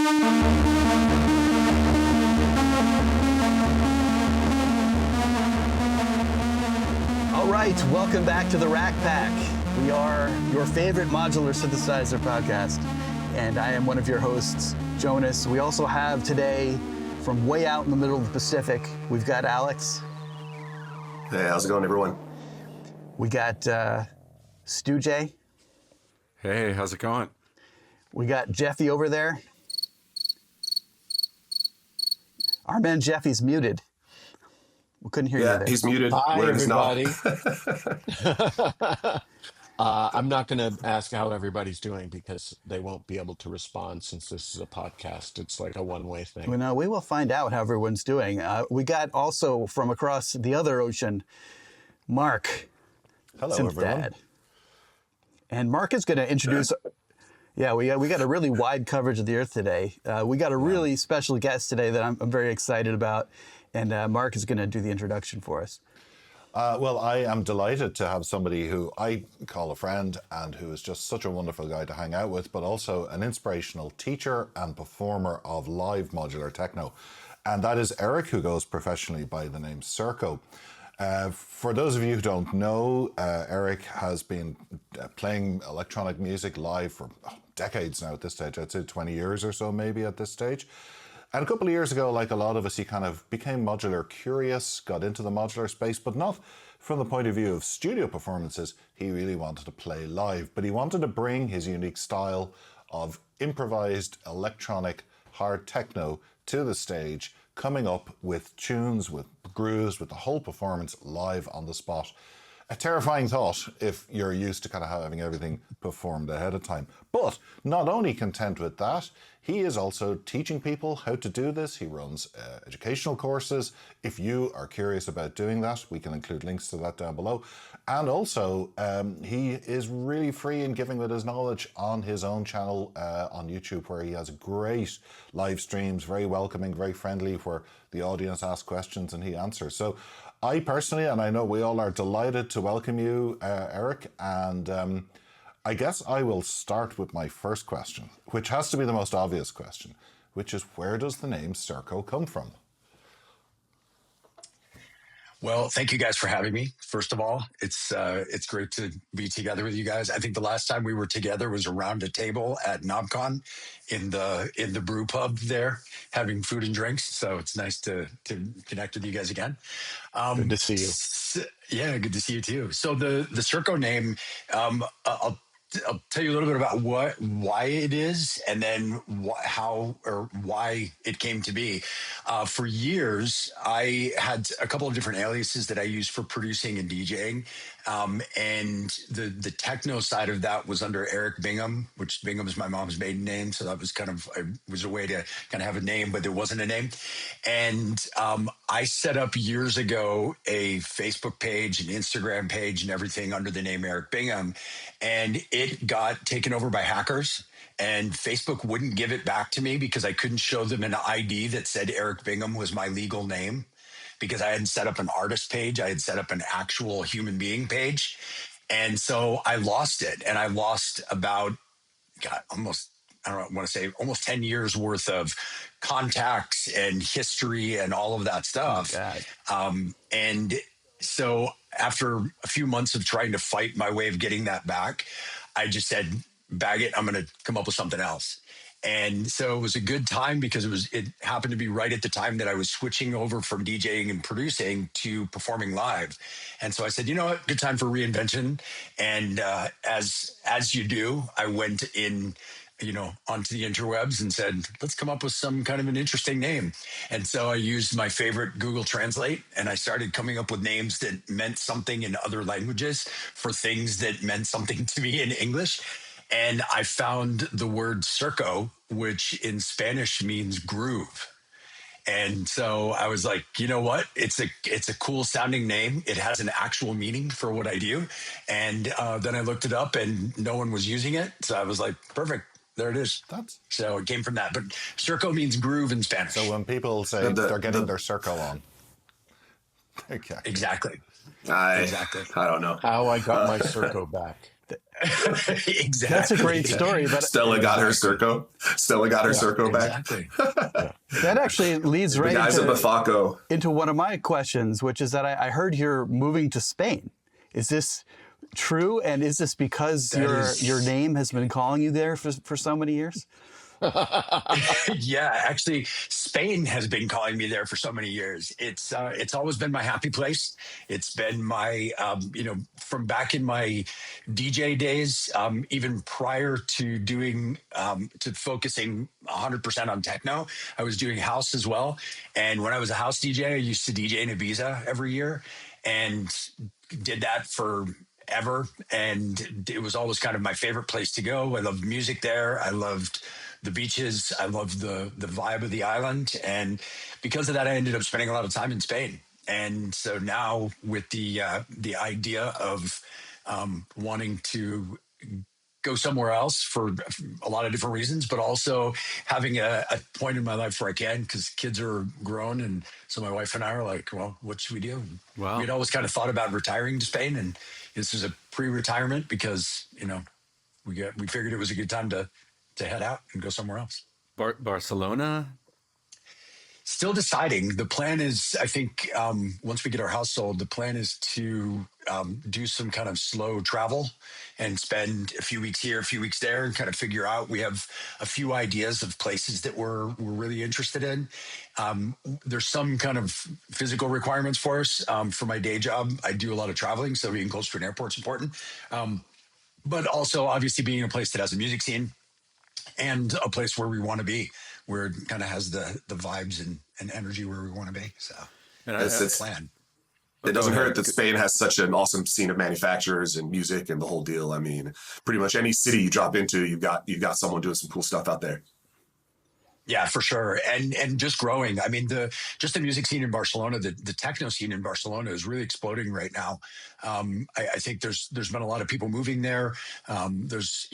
All right, welcome back to the Rack Pack. We are your favorite modular synthesizer podcast, and I am one of your hosts, Jonas. We also have today, from way out in the middle of the Pacific, we've got Alex. Hey, how's it going, everyone? We got Stu J. Hey, how's it going? We got Jeffy over there. Our man Jeffy's muted. We couldn't hear you there. Yeah, he's muted. Hi, Where he's not. everybody. I'm not going to ask how everybody's doing because they won't be able to respond since this is a podcast. It's like a one-way thing. Well, no, we will find out how everyone's doing. We got also from across the other ocean, Mark. Hello, Synth everyone. Dad. And Mark is going to introduce. Yeah, we got a really wide coverage of the Earth today. We got a really special guest today that I'm very excited about, and Mark is going to do the introduction for us. Well, I am delighted to have somebody who I call a friend and who is just such a wonderful guy to hang out with, but also an inspirational teacher and performer of live modular techno. And that is Eric, who goes professionally by the name SURCO. For those of you who don't know, Eric has been playing electronic music live for decades now at this stage. I'd say 20 years or so maybe at this stage. And a couple of years ago, like a lot of us, he kind of became modular curious, got into the modular space, but not from the point of view of studio performances. He really wanted to play live, but he wanted to bring his unique style of improvised electronic hard techno to the stage, coming up with tunes, with grooves, with the whole performance live on the spot. A terrifying thought if you're used to kind of having everything performed ahead of time. But not only content with that, he is also teaching people how to do this. He runs educational courses. If you are curious about doing that, we can include links to that down below. And also, he is really free in giving with his knowledge on his own channel on YouTube, where he has great live streams, very welcoming, very friendly, where the audience asks questions and he answers. So I personally, and I know we all are, delighted to welcome you, Eric. And I guess I will start with my first question, which has to be the most obvious question, which is, where does the name SURCO come from? Well, thank you guys for having me. First of all, it's great to be together with you guys. I think the last time we were together was around a table at NobCon in the brew pub there, having food and drinks. So it's nice to connect with you guys again. Good to see you. Yeah, good to see you too. So the SURCO name, I'll tell you a little bit about why it is, and then why it came to be. For years, I had a couple of different aliases that I used for producing and DJing, and the techno side of that was under Eric Bingham, which Bingham is my mom's maiden name, so that was was a way to kind of have a name, but there wasn't a name. And I set up years ago a Facebook page, an Instagram page, and everything under the name Eric Bingham, and it got taken over by hackers, and Facebook wouldn't give it back to me because I couldn't show them an ID that said Eric Bingham was my legal name, because I hadn't set up an artist page. I had set up an actual human being page. And so I lost it. And I lost about, almost 10 years worth of contacts and history and all of that stuff. And so after a few months of trying to fight my way of getting that back, I just said, bag it, I'm going to come up with something else. And so it was a good time because it happened to be right at the time that I was switching over from DJing and producing to performing live. And so I said, you know what, good time for reinvention. And as you do, I went onto the interwebs and said, let's come up with some kind of an interesting name. And so I used my favorite Google Translate, and I started coming up with names that meant something in other languages for things that meant something to me in English. And I found the word SURCO, which in Spanish means groove. And so I was like, you know what? It's a cool sounding name. It has an actual meaning for what I do. And then I looked it up and no one was using it. So I was like, perfect. There it is. So it came from that. But SURCO means groove in Spanish. So when people say they're getting their SURCO on. Okay. Exactly. I Exactly. don't know. How I got my SURCO back. Exactly. That's a great story. But Stella got her Surco. Stella got her Surco back. Exactly. that actually leads The right guys at Bafaco. into one of my questions, which is that I heard you're moving to Spain. Is this true? And is this because your name has been calling you there for so many years? Yeah, actually, Spain has been calling me there for so many years. It's always been my happy place. It's been my from back in my DJ days, even prior to doing to focusing 100% on techno. I was doing house as well, and when I was a house DJ, I used to DJ in Ibiza every year, and did that for ever, and it was always kind of my favorite place to go. I loved music there. I loved the beaches. I loved the vibe of the island, and because of that, I ended up spending a lot of time in Spain. And so now, with the idea of wanting to go somewhere else for a lot of different reasons, but also having a point in my life where I can, because kids are grown. And so my wife and I are like, well, what should we do? Wow. We'd always kind of thought about retiring to Spain, and this is a pre-retirement because, we figured it was a good time to head out and go somewhere else. Barcelona? Still deciding. The plan is, I think, once we get our house sold, the plan is to do some kind of slow travel and spend a few weeks here, a few weeks there, and kind of figure out. We have a few ideas of places that we're really interested in. There's some kind of physical requirements for us. For my day job, I do a lot of traveling, so being close to an airport is important. But also, obviously, being in a place that has a music scene and a place where we want to be, where it kind of has the vibes and energy where we want to be. So that's the plan. It doesn't hurt that Spain has such an awesome scene of manufacturers and music and the whole deal. I mean, pretty much any city you drop into, you've got someone doing some cool stuff out there. Yeah, for sure. And just growing. I mean, the music scene in Barcelona, the techno scene in Barcelona is really exploding right now. I think there's been a lot of people moving there. There's,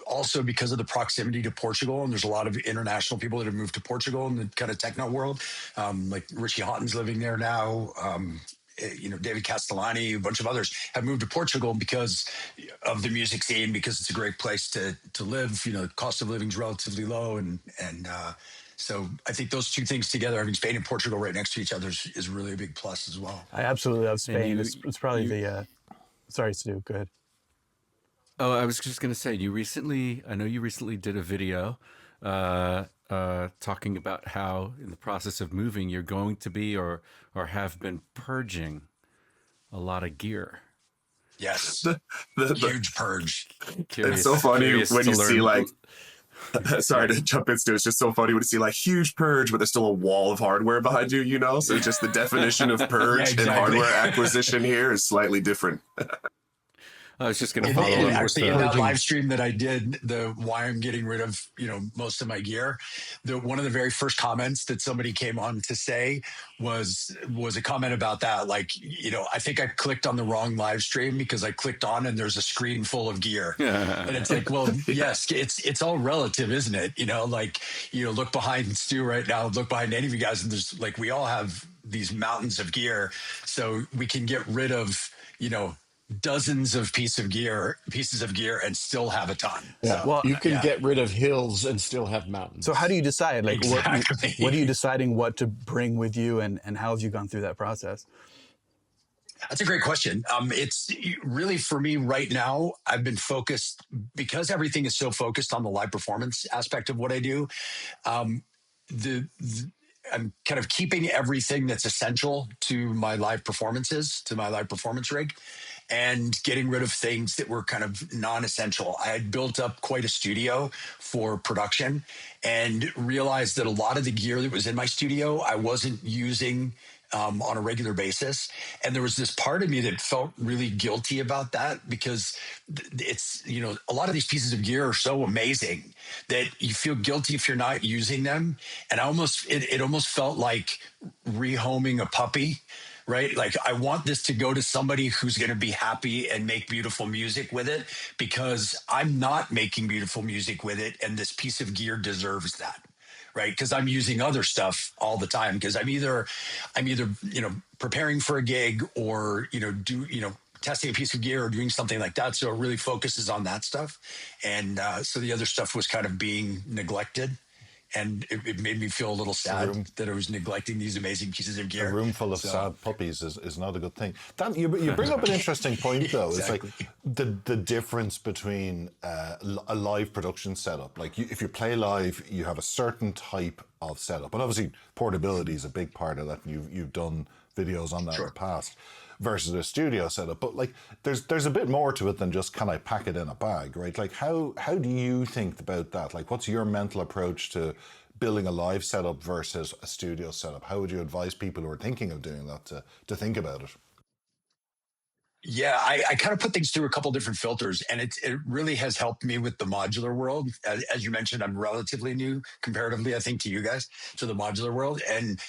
also because of the proximity to Portugal, and there's a lot of international people that have moved to Portugal in the kind of techno world. Like Richie Houghton's living there now. David Castellani, a bunch of others have moved to Portugal because of the music scene, because it's a great place to live. The cost of living is relatively low. And so I think those two things together, having Spain and Portugal right next to each other is really a big plus as well. I absolutely love Spain. It's probably sorry, Stu, go ahead. Oh, I was just going to say, I know you recently did a video talking about how in the process of moving, you're going to be or have been purging a lot of gear. Yes. Huge purge. It's so funny when you see sorry to jump into it. It's just so funny when you see huge purge, but there's still a wall of hardware behind you, So just the definition of purge and hardware acquisition here is slightly different. I was just going to follow up. Actually, in that live stream that I did, the why I'm getting rid of most of my gear, one of the very first comments that somebody came on to say was a comment about that. I think I clicked on the wrong live stream because I clicked on and there's a screen full of gear, and it's like, well, yes, it's all relative, isn't it? Look behind Stu right now, look behind any of you guys, and there's we all have these mountains of gear, so we can get rid of dozens of pieces of gear and still have a ton. Yeah. So, well, you can get rid of hills and still have mountains. So how do you decide? Exactly. What are you deciding what to bring with you, and how have you gone through that process? That's a great question. It's really, for me right now, I've been focused because everything is so focused on the live performance aspect of what I do. I'm kind of keeping everything that's essential to my live performances, to my live performance rig, and getting rid of things that were kind of non-essential. I had built up quite a studio for production and realized that a lot of the gear that was in my studio, I wasn't using on a regular basis. And there was this part of me that felt really guilty about that, because it's, a lot of these pieces of gear are so amazing that you feel guilty if you're not using them. And it almost felt like rehoming a puppy, right? I want this to go to somebody who's going to be happy and make beautiful music with it, because I'm not making beautiful music with it. And this piece of gear deserves that. Right. Because I'm using other stuff all the time, because I'm either, preparing for a gig or, testing a piece of gear or doing something like that. So it really focuses on that stuff. And so the other stuff was kind of being neglected. And it made me feel a little sad that I was neglecting these amazing pieces of gear. A room full of sad puppies is not a good thing. Dan, you bring up an interesting point, though. Exactly. It's like the difference between a live production setup. Like if you play live, you have a certain type of setup. And obviously, portability is a big part of that. And you've done videos on that in the past versus a studio setup. But like there's a bit more to it than just, can I pack it in a bag, right? Like how do you think about that? Like what's your mental approach to building a live setup versus a studio setup? How would you advise people who are thinking of doing that to think about it? Yeah, I kind of put things through a couple different filters, and it really has helped me with the modular world. As you mentioned, I'm relatively new comparatively, I think, to you guys, to the modular world, and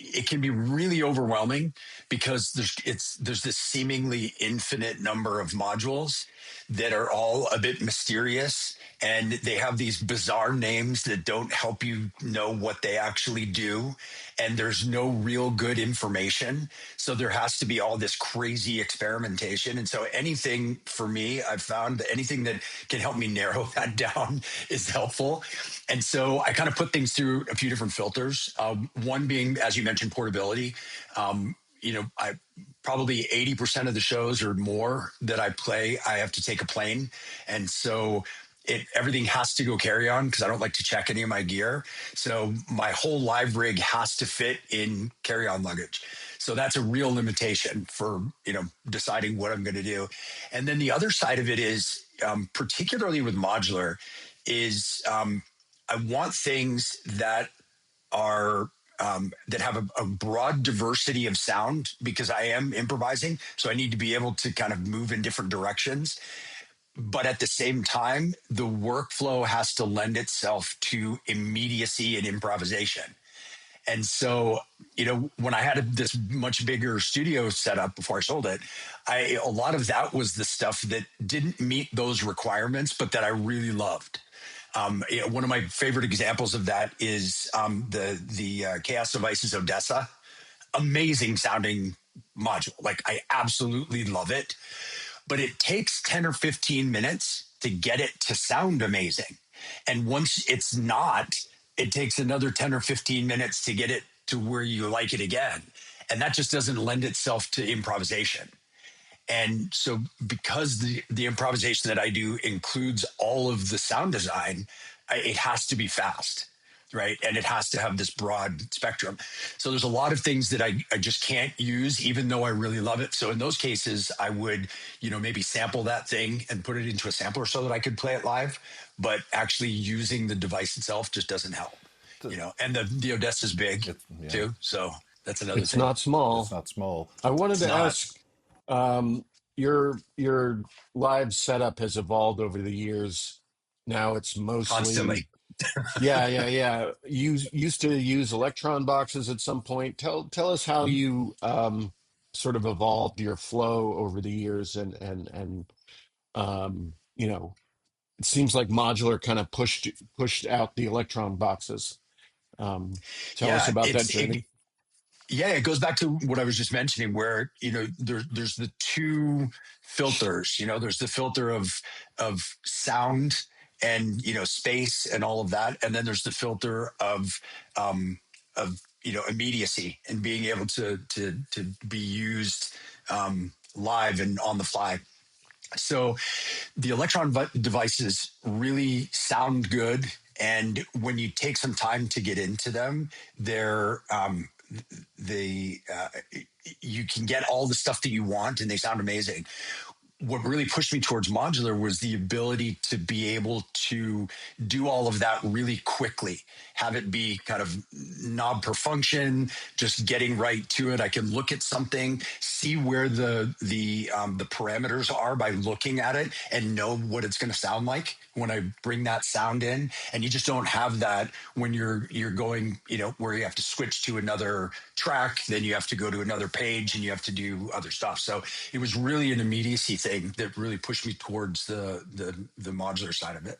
it can be really overwhelming because there's this seemingly infinite number of modules that are all a bit mysterious, and they have these bizarre names that don't help you know what they actually do, and there's no real good information. So there has to be all this crazy experimentation. And so anything for me, I've found that anything that can help me narrow that down is helpful. And so I kind of put things through a few different filters. One being, as you mentioned, portability. I probably 80% of the shows or more that I play, I have to take a plane. And so everything has to go carry on because I don't like to check any of my gear. So my whole live rig has to fit in carry on luggage. So that's a real limitation for, deciding what I'm going to do. And then the other side of it is, particularly with modular, is I want things that are that have a broad diversity of sound because I am improvising. So I need to be able to kind of move in different directions. But at the same time, the workflow has to lend itself to immediacy and improvisation. And so, when I had this much bigger studio setup before I sold it, a lot of that was the stuff that didn't meet those requirements, but that I really loved. One of my favorite examples of that is the Chaos Devices Odessa. Amazing sounding module. Like I absolutely love it, but it takes 10 or 15 minutes to get it to sound amazing. And once it's not, it takes another 10 or 15 minutes to get it to where you like it again. And that just doesn't lend itself to improvisation. And so because the improvisation that I do includes all of the sound design, it has to be fast, right? And it has to have this broad spectrum. So there's a lot of things that I just can't use, even though I really love it. So in those cases, I would, maybe sample that thing and put it into a sampler so that I could play it live. But actually using the device itself just doesn't help, And the Odessa is big too. So that's another thing. It's not small. It's not small. I wanted to ask, your live setup has evolved over the years. Now it's mostly constantly. Yeah. You used to use Electron boxes at some point. Tell us how you sort of evolved your flow over the years, and it seems like modular kind of pushed out the Electron boxes. Tell us about that journey. It goes back to what I was just mentioning, where there's the two filters. There's the filter of sound and space and all of that, and then there's the filter of immediacy and being able to be used live and on the fly. So the Electron devices really sound good, and when you take some time to get into them, you can get all the stuff that you want and they sound amazing. What really pushed me towards modular was the ability to be able to do all of that really quickly, have it be kind of knob per function, just getting right to it. I can look at something, see where the parameters are by looking at it, and know what it's going to sound like when I bring that sound in. And you just don't have that when you're going, where you have to switch to another track, then you have to go to another page and you have to do other stuff. So it was really an immediacy thing that really pushed me towards the modular side of it.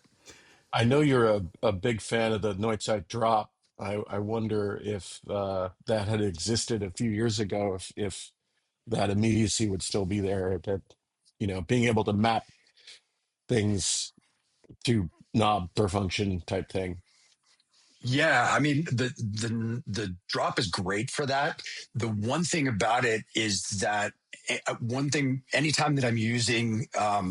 I know you're a big fan of the Neuzeit drop. I wonder if that had existed a few years ago, if that immediacy would still be there, that, being able to map things to knob per function type thing. Yeah, I mean the drop is great for that. The one thing about it is that one thing anytime that I'm using uh,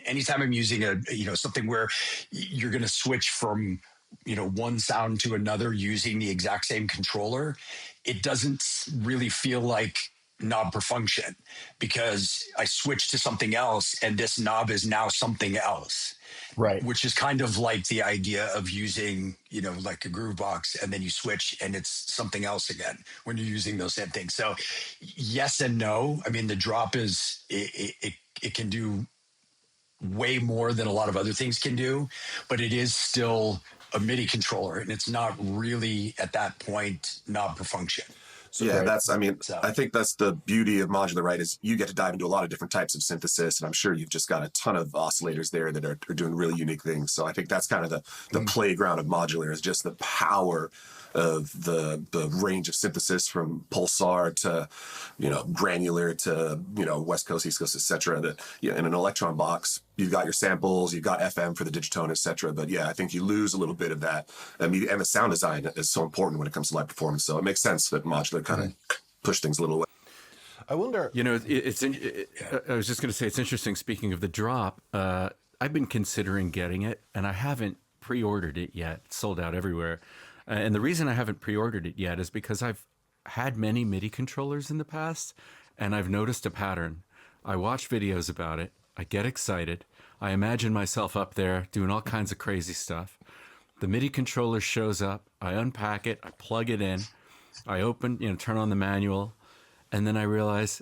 anytime I'm using a something where you're going to switch from one sound to another using the exact same controller, it doesn't really feel like knob per function, because I switched to something else and this knob is now something else, Right. which is kind of like the idea of using, like a groove box, and then you switch and it's something else again when you're using those same things. So yes and no. I mean, the drop is, it can do way more than a lot of other things can do, but it is still a MIDI controller, and it's not really at that point knob per function. So yeah, right. I think that's the beauty of modular, right? Is you get to dive into a lot of different types of synthesis, and I'm sure you've just got a ton of oscillators there that are doing really unique things. So I think that's kind of the playground of modular, is just the power of the range of synthesis, from pulsar to granular to West Coast, East Coast, etc. That in an electron box you've got your samples, you've got FM for the digitone, etc. But yeah, I think you lose a little bit of that. I mean, and the sound design is so important when it comes to live performance. So it makes sense that modular kind of push things a little away. I wonder. I was just going to say, it's interesting. Speaking of the drop, I've been considering getting it, and I haven't pre-ordered it yet. It's sold out everywhere. And the reason I haven't pre-ordered it yet is because I've had many MIDI controllers in the past, and I've noticed a pattern. I watch videos about it. I get excited. I imagine myself up there doing all kinds of crazy stuff. The MIDI controller shows up. I unpack it. I plug it in. I open, turn on the manual. And then I realize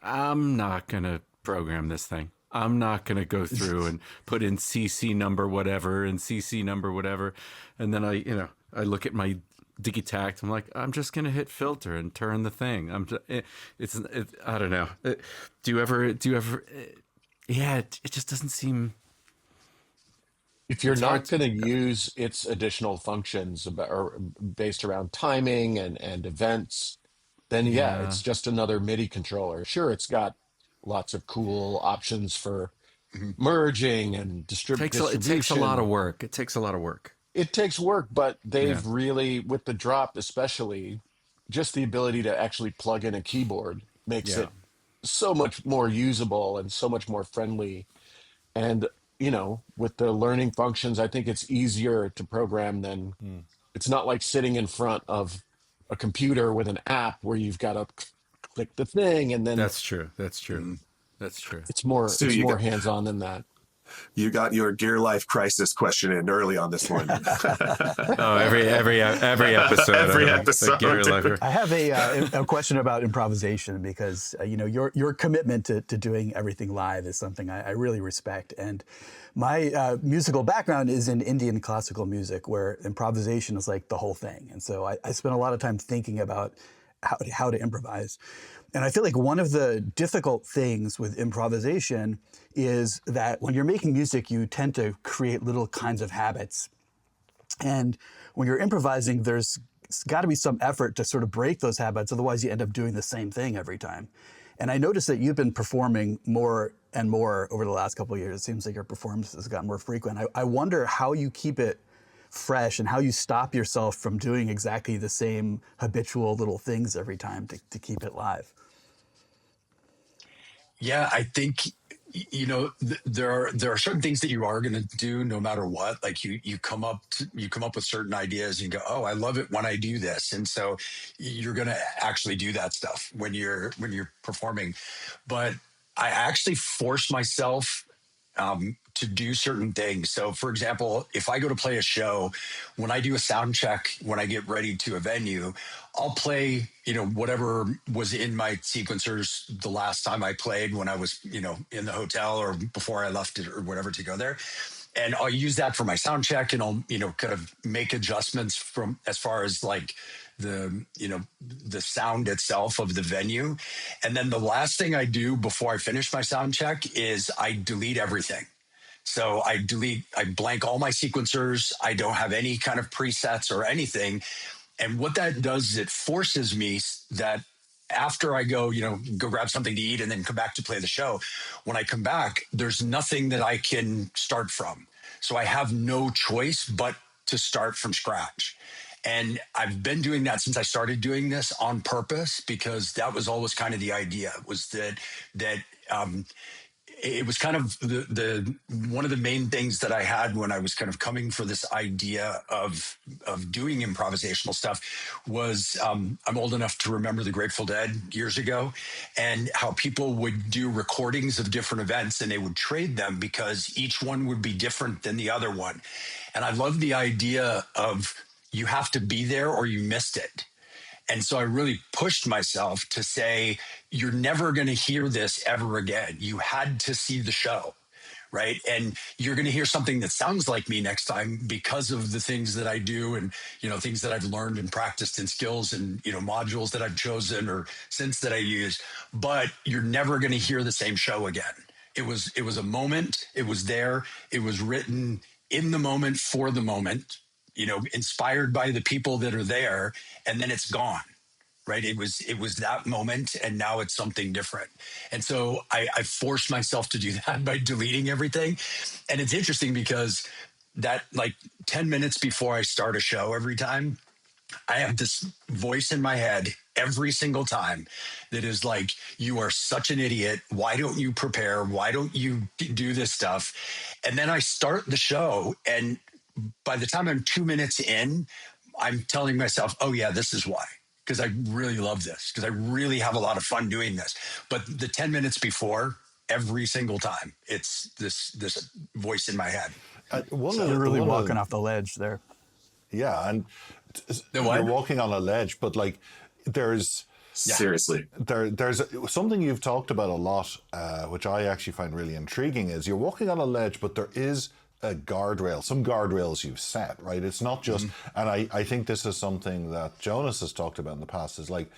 I'm not going to program this thing. I'm not going to go through and put in CC number whatever and CC number whatever. And then I look at my Digitact. I'm like, I'm just going to hit filter and turn the thing. I don't know. Do you ever, yeah, it just doesn't seem. If you're not going to use its additional functions or based around timing and events, then yeah, it's just another MIDI controller. Sure, it's got lots of cool options for merging and distribution. It takes a lot of work. It takes work, but they've really, with the drop especially, just the ability to actually plug in a keyboard makes it so much more usable and so much more friendly. And, with the learning functions, I think it's easier to program than it's not like sitting in front of a computer with an app where you've got to click the thing and then. That's true. It's more hands-on than that. You got your gear life crisis question in early on this one. Every episode. Every episode. I have a question about improvisation, because your commitment to doing everything live is something I really respect. And my musical background is in Indian classical music, where improvisation is like the whole thing. And so I spent a lot of time thinking about how to improvise. And I feel like one of the difficult things with improvisation is that when you're making music, you tend to create little kinds of habits. And when you're improvising, there's got to be some effort to sort of break those habits. Otherwise, you end up doing the same thing every time. And I noticed that you've been performing more and more over the last couple of years. It seems like your performance has gotten more frequent. I wonder how you keep it fresh and how you stop yourself from doing exactly the same habitual little things every time to keep it live. Yeah, I think there are certain things that you are going to do no matter what. Like you come up with certain ideas and you go, oh, I love it when I do this, and so you're going to actually do that stuff when you're performing. But I actually force myself to do certain things. So, for example, if I go to play a show, when I do a sound check, when I get ready to a venue, I'll play, whatever was in my sequencers the last time I played, when I was, in the hotel or before I left it or whatever to go there. And I'll use that for my sound check, and I'll, kind of make adjustments from as far as like the sound itself of the venue. And then the last thing I do before I finish my sound check is I delete everything. So I blank all my sequencers. I don't have any kind of presets or anything. And what that does is it forces me that after I go, go grab something to eat and then come back to play the show, when I come back, there's nothing that I can start from. So I have no choice but to start from scratch. And I've been doing that since I started doing this on purpose, because that was always kind of the idea, was that it was kind of the one of the main things that I had when I was kind of coming for this idea of doing improvisational stuff was I'm old enough to remember the Grateful Dead years ago, and how people would do recordings of different events and they would trade them because each one would be different than the other one. And I love the idea of you have to be there or you missed it. And so I really pushed myself to say, you're never going to hear this ever again. You had to see the show, right? And you're going to hear something that sounds like me next time because of the things that I do and, things that I've learned and practiced and skills and, modules that I've chosen or synths that I use. But you're never going to hear the same show again. It was a moment. It was there. It was written in the moment for the moment, inspired by the people that are there, and then it's gone, right? It was that moment, and now it's something different. And so I forced myself to do that by deleting everything. And it's interesting because that, like, 10 minutes before I start a show every time, I have this voice in my head every single time that is like, you are such an idiot. Why don't you prepare? Why don't you do this stuff? And then I start the show, and by the time I'm 2 minutes in, I'm telling myself, oh yeah, this is why. Because I really love this, because I really have a lot of fun doing this. But the 10 minutes before, every single time, it's this voice in my head. You're really walking off the ledge there. Yeah, and you're walking on a ledge, but like there's seriously there's something you've talked about a lot, which I actually find really intriguing, is you're walking on a ledge, but there is a guardrail, some guardrails you've set, right? It's not just, and I think this is something that Jonas has talked about in the past, is like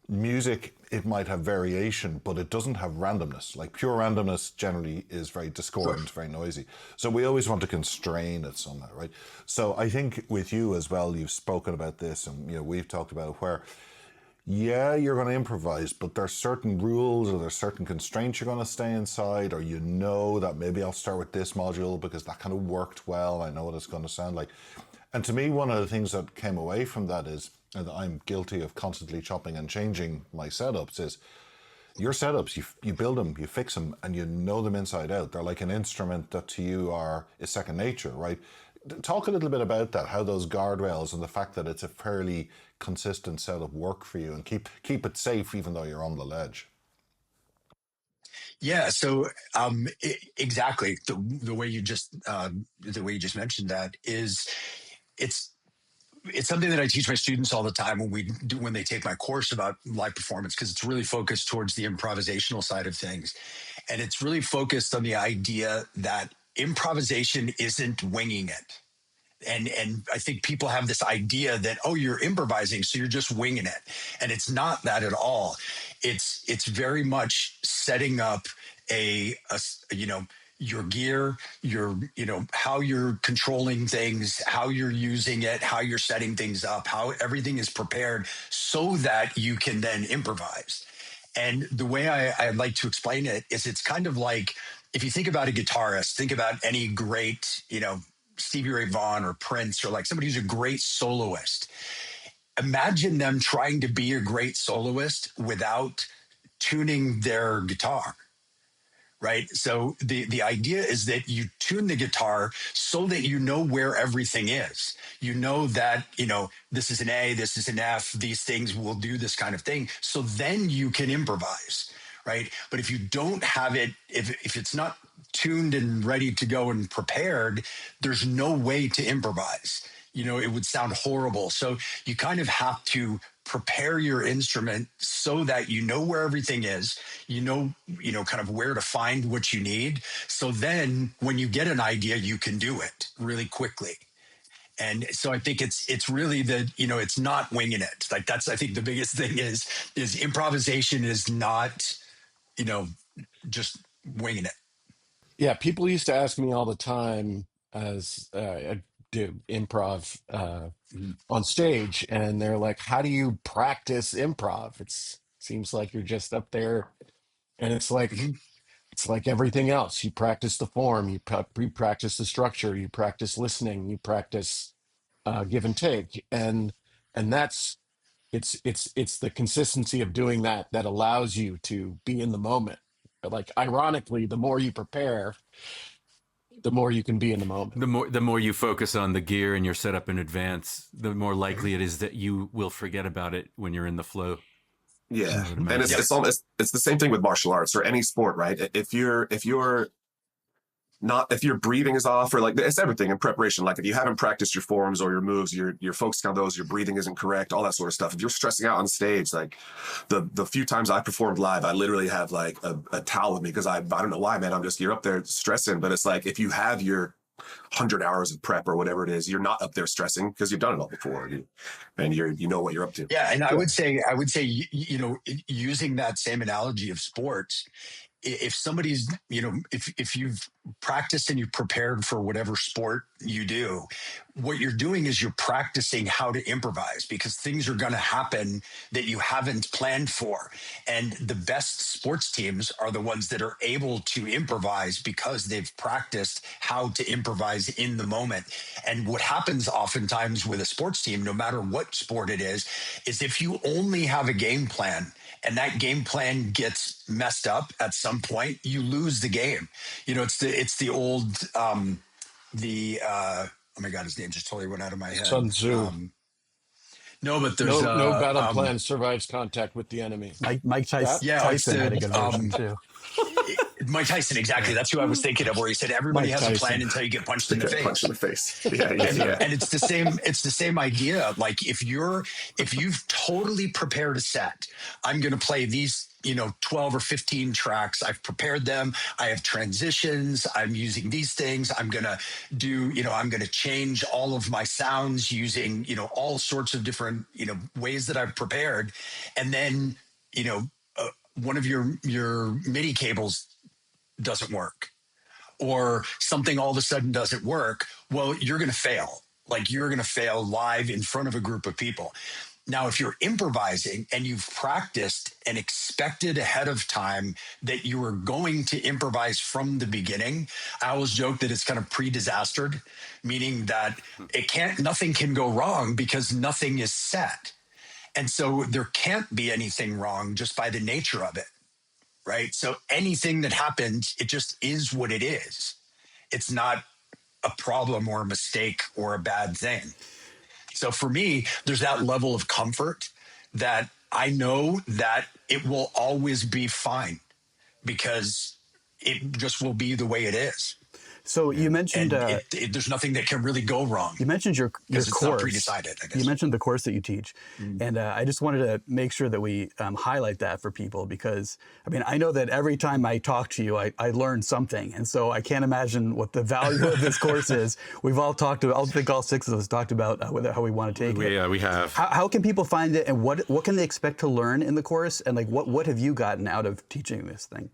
music, it might have variation, but it doesn't have randomness. Like pure randomness generally is very discordant, very noisy. So we always want to constrain it somehow, right? So I think with you as well, you've spoken about this, and we've talked about it, where you're going to improvise, but there's certain rules or there's certain constraints you're going to stay inside, or that maybe I'll start with this module because that kind of worked well. I know what it's going to sound like. And to me, one of the things that came away from that is, and I'm guilty of constantly chopping and changing my setups, is your setups, you build them, you fix them, and you know them inside out. They're like an instrument that to you is second nature, right? Talk a little bit about that, how those guardrails and the fact that it's a fairly consistent setup work for you, and keep it safe even though you're on the ledge. Yeah, so exactly the way you just mentioned that is, it's something that I teach my students all the time when they take my course about live performance, because it's really focused towards the improvisational side of things, and it's really focused on the idea that improvisation isn't winging it. And I think people have this idea that, oh, you're improvising, so you're just winging it. And it's not that at all. It's very much setting up your gear, how you're controlling things, how you're using it, how you're setting things up, how everything is prepared so that you can then improvise. And the way I like to explain it is, it's kind of like, if you think about a guitarist, think about any great, Stevie Ray Vaughan or Prince, or like somebody who's a great soloist. Imagine them trying to be a great soloist without tuning their guitar, right? So the idea is that you tune the guitar so that you know where everything is. You know that, this is an A, this is an F, these things will do this kind of thing. So then you can improvise, right? But if you don't have it, if it's not tuned and ready to go and prepared, there's no way to improvise. It would sound horrible. So you kind of have to prepare your instrument so that you know where everything is, kind of where to find what you need. So then when you get an idea, you can do it really quickly. And so I think it's really it's not winging it. Like, that's, I think the biggest thing is improvisation is not, just winging it. Yeah, people used to ask me all the time, as do improv on stage, and they're like, how do you practice improv? Seems like you're just up there, and it's like everything else. You practice the form, you practice the structure, you practice listening, you practice give and take, and that's it's the consistency of doing that that allows you to be in the moment. Like, ironically, the more you prepare, the more you can be in the moment. The more you focus on the gear and your setup in advance, the more likely it is that you will forget about it when you're in the flow. Yeah, and it's the same thing with martial arts or any sport, right? If your breathing is off, or like, it's everything in preparation. Like, if you haven't practiced your forms or your moves, you're focusing on those, your breathing isn't correct, all that sort of stuff. If you're stressing out on stage, like the few times I performed live, I literally have like a towel with me because I don't know why, man. You're up there stressing, but it's like, if you have your 100 hours of prep or whatever it is, you're not up there stressing because you've done it all before, and you know what you're up to. Yeah, and I would say, using that same analogy of sports, if somebody's, if you've practiced and you've prepared for whatever sport you do, what you're doing is you're practicing how to improvise, because things are going to happen that you haven't planned for. And the best sports teams are the ones that are able to improvise because they've practiced how to improvise in the moment. And what happens oftentimes with a sports team, no matter what sport it is if you only have a game plan and that game plan gets messed up at some point, you lose the game. It's the old, oh my God, his name just totally went out of my head. Sun Tzu. No, but there's no battle plan survives contact with the enemy. Mike Tyson, Tyson had a good version too. Mike Tyson, exactly. That's who I was thinking of, where he said everybody has a plan until you get punched in the face. Punched in the face. And it's the same. It's the same idea. Like, if you've totally prepared a set, I'm going to play these 12 or 15 tracks. I've prepared them. I have transitions. I'm using these things. I'm going to do, I'm going to change all of my sounds using, all sorts of different, ways that I've prepared. And then, one of your MIDI cables doesn't work, or something all of a sudden doesn't work. Well, you're going to fail. Like, you're going to fail live in front of a group of people. Now, if you're improvising and you've practiced and expected ahead of time that you are going to improvise from the beginning, I always joke that it's kind of pre-disastered, meaning that nothing can go wrong because nothing is set. And so there can't be anything wrong just by the nature of it, right? So anything that happens, it just is what it is. It's not a problem or a mistake or a bad thing. So for me, there's that level of comfort that I know that it will always be fine, because it just will be the way it is. So you mentioned there's nothing that can really go wrong. You mentioned your course. It's not pre-decided, I guess. You mentioned the course that you teach, and I just wanted to make sure that we highlight that for people, because I know that every time I talk to you, I learn something, and so I can't imagine what the value of this course is. We've all talked about. I think all six of us talked about how we want to take it. Yeah, we have. How can people find it, and what can they expect to learn in the course, and like what have you gotten out of teaching this thing?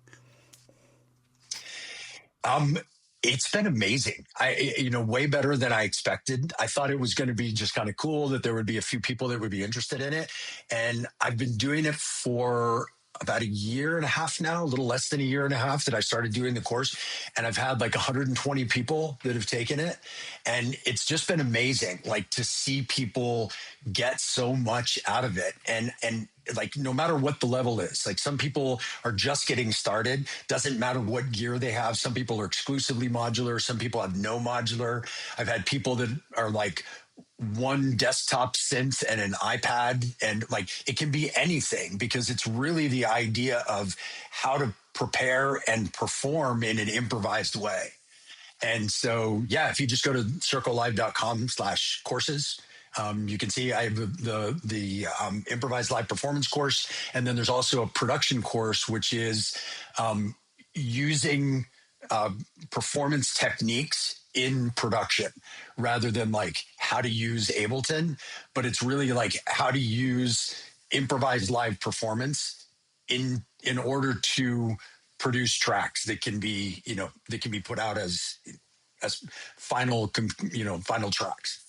It's been amazing. Way better than I expected. I thought it was going to be just kind of cool, that there would be a few people that would be interested in it. And I've been doing it for about a year and a half now, a little less than a year and a half that I started doing the course. And I've had like 120 people that have taken it. And it's just been amazing, like, to see people get so much out of it. And like, no matter what the level is, like, some people are just getting started. Doesn't matter what gear they have. Some people are exclusively modular. Some people have no modular. I've had people that are like one desktop synth and an iPad, and like, it can be anything, because it's really the idea of how to prepare and perform in an improvised way. And so, yeah, if you just go to surcolive.com/courses, you can see I have the improvised live performance course. And then there's also a production course, which is using performance techniques in production, rather than like how to use Ableton, but it's really like how to use improvised live performance in order to produce tracks that can be, that can be put out as as final tracks.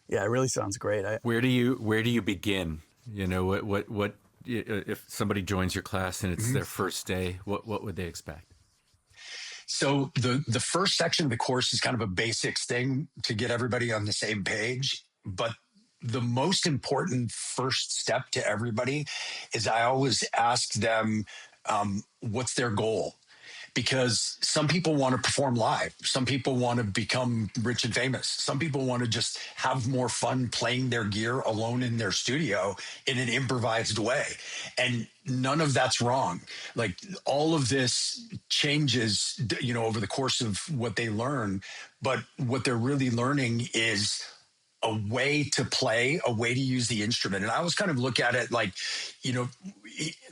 Yeah, it really sounds great. Where do you begin? You know, what if somebody joins your class and it's their first day, what would they expect? So the first section of the course is kind of a basics thing to get everybody on the same page. But the most important first step to everybody is I always ask them, what's their goal? Because some people want to perform live. Some people want to become rich and famous. Some people want to just have more fun playing their gear alone in their studio in an improvised way. And none of that's wrong. Like all of this changes, over the course of what they learn. But what they're really learning is a way to play, a way to use the instrument. And I always kind of look at it like,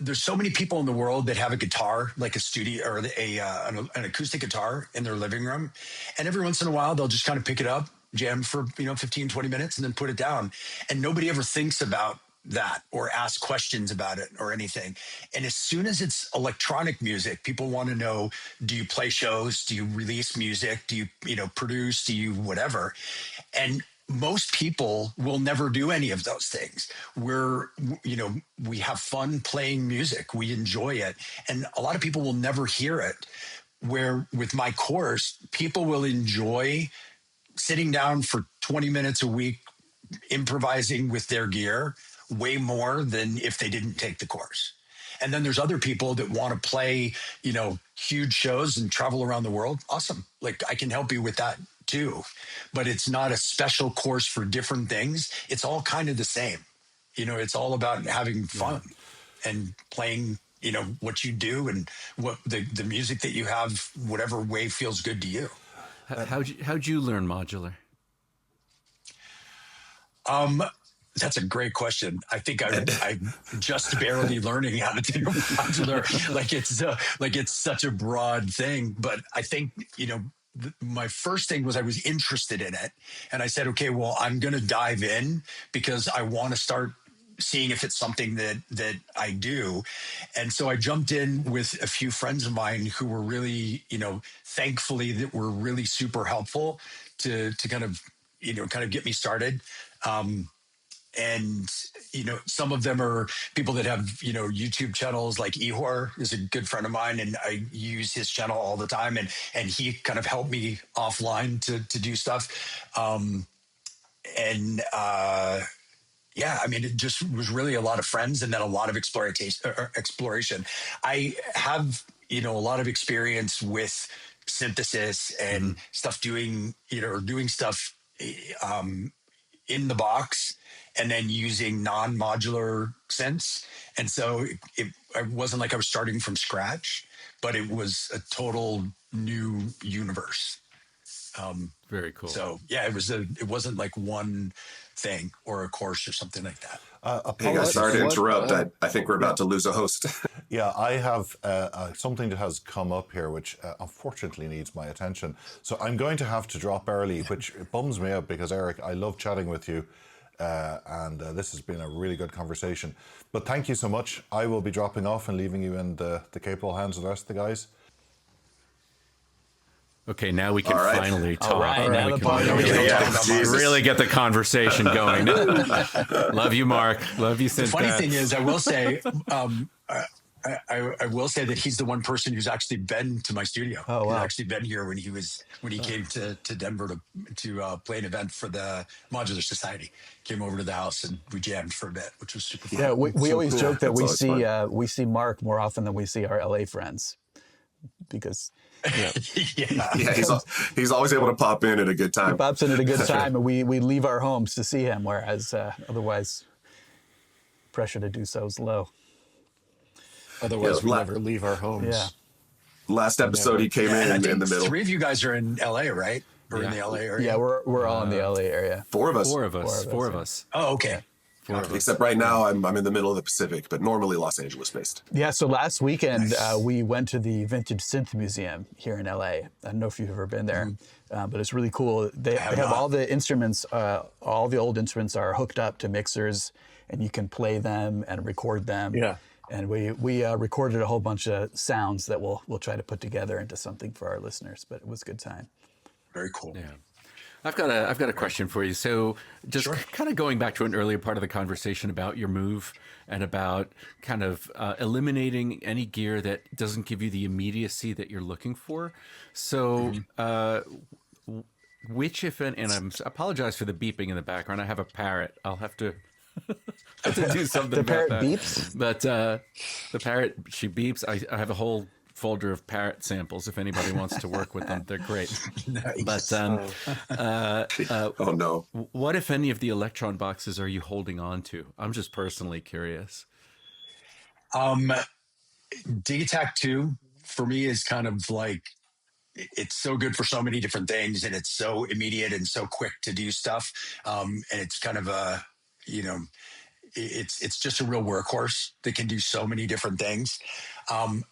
there's so many people in the world that have a guitar, like a studio or an acoustic guitar in their living room. And every once in a while, they'll just kind of pick it up, jam for, 15, 20 minutes and then put it down. And nobody ever thinks about that or ask questions about it or anything. And as soon as it's electronic music, people want to know, do you play shows? Do you release music? Do you, produce? Do you whatever? And most people will never do any of those things. We have fun playing music. We enjoy it. And a lot of people will never hear it. Where with my course, people will enjoy sitting down for 20 minutes a week, improvising with their gear way more than if they didn't take the course. And then there's other people that want to play, huge shows and travel around the world. Awesome. Like I can help you with that too, but it's not a special course for different things. It's all kind of the same. It's all about having fun and playing, what you do and what the music that you have, whatever way feels good to you. How'd you learn modular? That's a great question. I think I'm just barely learning how to do modular. Like it's such a broad thing, but I think, my first thing was I was interested in it. And I said, okay, well, I'm going to dive in because I want to start seeing if it's something that I do. And so I jumped in with a few friends of mine who were really, thankfully that were really super helpful to kind of get me started. And, some of them are people that have, YouTube channels, like Ihor is a good friend of mine and I use his channel all the time. And he kind of helped me offline to do stuff. It just was really a lot of friends and then a lot of exploration. I have, a lot of experience with synthesis and stuff doing stuff, in the box and then using non-modular synths. And so it wasn't like I was starting from scratch, but it was a total new universe. Very cool. So yeah, it wasn't like one thing or a course or something like that. Hey guys, sorry to interrupt. I think we're about to lose a host. Yeah, I have something that has come up here which unfortunately needs my attention. So I'm going to have to drop early, which bums me out because, Eric, I love chatting with you. And this has been a really good conversation. But thank you so much. I will be dropping off and leaving you in the capable hands of the rest of the guys. Okay, now we can finally talk. All right, now the party. Really get the conversation going. Love you, Mark. Love you, Cynthia. The funny thing is, I will say, I will say that he's the one person who's actually been to my studio. Oh, wow. He's actually been here when he came to Denver to play an event for the Modular Society. Came over to the house and we jammed for a bit, which was super fun. Yeah, we always joke that That's we see Mark more often than we see our LA friends because. He's always able to pop in at a good time. He pops in at a good time, and we leave our homes to see him, whereas otherwise, pressure to do so is low. Otherwise, we never leave our homes. Yeah. Last episode, he came in the middle. 3 of you guys are in LA, right? Or in the LA area? Yeah, we're all in the LA area. 4 of us. Four of us. Oh, okay. Except right now, I'm in the middle of the Pacific, but normally Los Angeles based. Yeah, so last weekend we went to the Vintage Synth Museum here in LA. I don't know if you've ever been there, but it's really cool. They have all the instruments, all the old instruments are hooked up to mixers, and you can play them and record them. Yeah. And we recorded a whole bunch of sounds that we'll try to put together into something for our listeners. But it was a good time. Very cool. Yeah. I've got a question for you. So just kind of going back to an earlier part of the conversation about your move and about kind of eliminating any gear that doesn't give you the immediacy that you're looking for. So which, if any, and I apologize for the beeping in the background. I have a parrot. I'll have to do something The about parrot that. beeps? But the parrot, she beeps. I have a whole folder of parrot samples. If anybody wants to work with them, they're great. Nice. But Oh no. what, if any, of the Electron boxes are you holding on to? I'm just personally curious. Digitac 2 for me is kind of like, it's so good for so many different things, and it's so immediate and so quick to do stuff. And it's kind of a, it's just a real workhorse that can do so many different things. I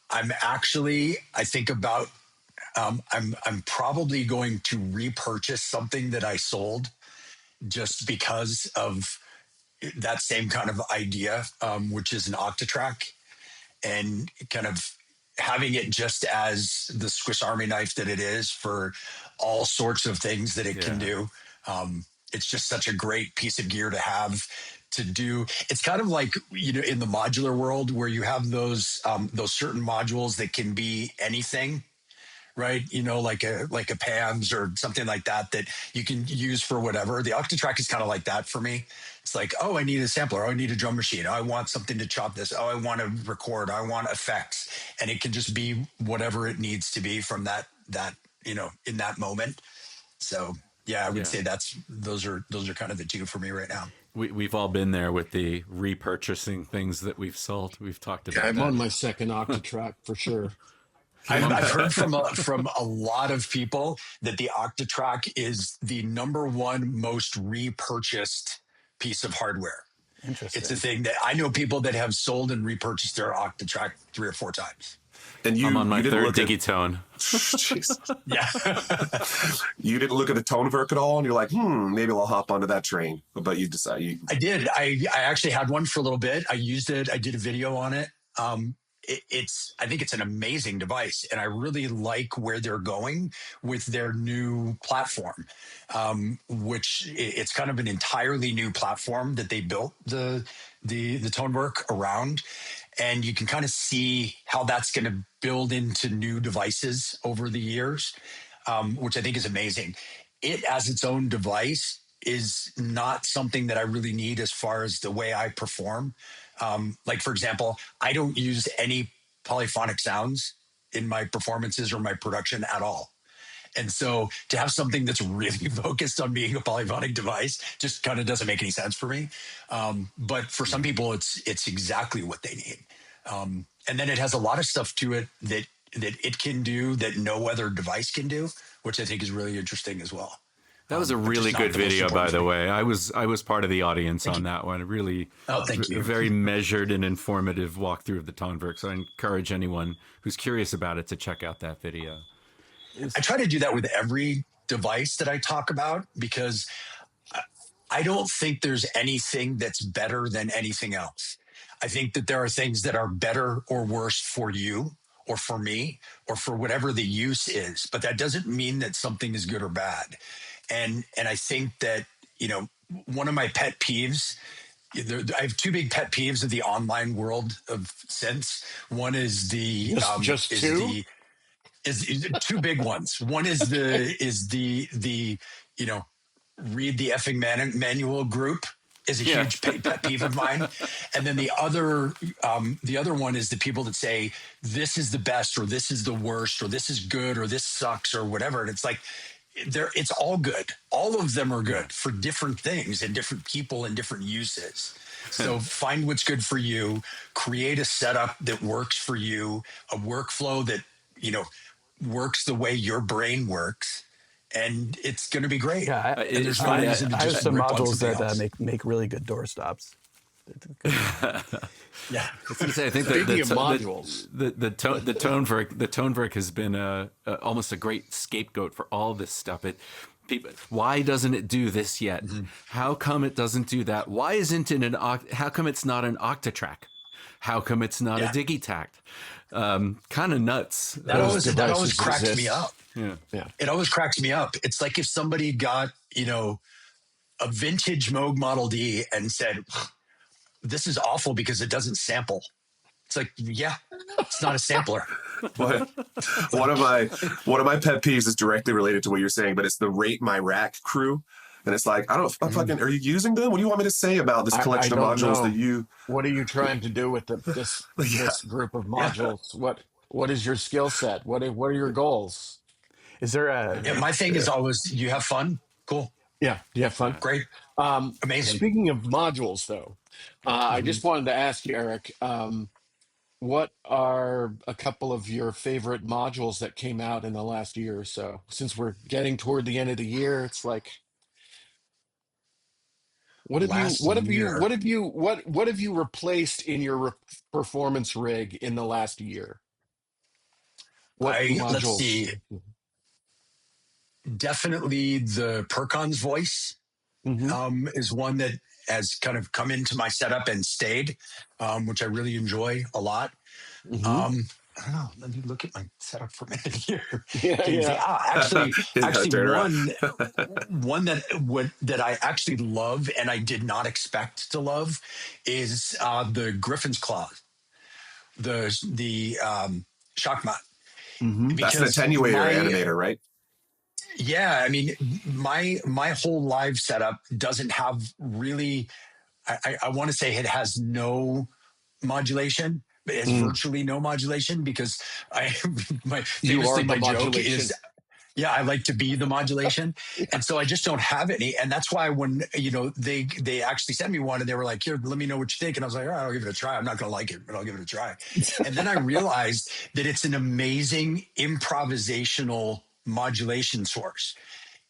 think about, I'm probably going to repurchase something that I sold just because of that same kind of idea, which is an Octatrack, and kind of having it just as the Swiss Army knife that it is for all sorts of things that it can do. It's just such a great piece of gear to have to do. It's kind of like, in the modular world where you have those certain modules that can be anything, right? Like a PAMS or something like that you can use for whatever. The Octatrack is kind of like that for me. It's like, oh, I need a sampler. Oh, I need a drum machine. Oh, I want something to chop this. Oh, I want to record. I want effects. And it can just be whatever it needs to be from that in that moment. So yeah, I would say those are kind of the two for me right now. We've all been there with the repurchasing things that we've sold. We've talked about I'm that. on my second Octatrack for sure. I've heard from a lot of people that the Octatrack is the number one most repurchased piece of hardware. Interesting. It's a thing that I know people that have sold and repurchased their Octatrack 3 or 4 times. And I'm on my third at, Digitone. Yeah. You didn't look at the Toneverk at all, and you're like, maybe I'll hop onto that train. But you decide I did. I actually had one for a little bit. I used it. I did a video on it. I think it's an amazing device, and I really like where they're going with their new platform, which it's kind of an entirely new platform that they built the Tonework around, and you can kind of see how that's going to build into new devices over the years, which I think is amazing. It as its own device is not something that I really need as far as the way I perform. Like, for example, I don't use any polyphonic sounds in my performances or my production at all. And so to have something that's really focused on being a polyphonic device just kind of doesn't make any sense for me. But for some people, it's exactly what they need. And then it has a lot of stuff to it that it can do that no other device can do, which I think is really interesting as well. That was a really good video, by the way. I was part of the audience on that one. Really, thank you. Very measured and informative walkthrough of the Toneverk. So I encourage anyone who's curious about it to check out that video. I try to do that with every device that I talk about because I don't think there's anything that's better than anything else. I think that there are things that are better or worse for you or for me or for whatever the use is, but that doesn't mean that something is good or bad. And I think that, one of my pet peeves, I have 2 big pet peeves of the online world of synths. One is just 2? Is 2 big ones. One is the read the effing manual group is a huge pet peeve of mine. And then the other one is the people that say this is the best or this is the worst or this is good or this sucks or whatever. And it's like, it's all good. All of them are good for different things and different people and different uses. So find what's good for you, create a setup that works for you, a workflow that, works the way your brain works, and it's going to be great. Yeah, and there's no reason to I have just some rip on modules something that else. make really good door stops. Yeah. I was going to say, I think Speaking of modules, the Toneverk has been almost a great scapegoat for all this stuff. Why doesn't it do this yet? How come it doesn't do that? Why isn't it how come it's not an Octatrack? How come it's not a Digitact? Kind of nuts. That always cracks me up. Yeah. It always cracks me up. It's like if somebody got, a vintage Moog Model D and said, this is awful because it doesn't sample. It's like, yeah, it's not a sampler. One of my pet peeves is directly related to what you're saying, but it's the Rate My Rack crew. And it's like, I'm are you using them? What do you want me to say about this collection of modules that you... What are you trying to do with this group of modules? What is your skill set? What are your goals? Is there my thing is always, you have fun? Cool. Yeah, you have fun? Great. Amazing. Speaking of modules, though, I just wanted to ask you, Eric, what are a couple of your favorite modules that came out in the last year or so? Since we're getting toward the end of the year, it's like, what have you replaced in your performance rig in the last year? What modules? Let's see. Definitely the Percon's voice is one that has kind of come into my setup and stayed, which I really enjoy a lot. I don't know. Let me look at my setup for a minute here. Actually, one that I actually love and I did not expect to love is the Griffin's Claw, the shock mount. That's an attenuator animator, right? Yeah, I mean, my whole live setup doesn't have really. I want to say it has no modulation. It has virtually no modulation because my joke is, I like to be the modulation, and so I just don't have any. And that's why when they actually sent me one and they were like, "Here, let me know what you think," and I was like, "All right, I'll give it a try. I'm not going to like it, but I'll give it a try." And then I realized that it's an amazing improvisational modulation source,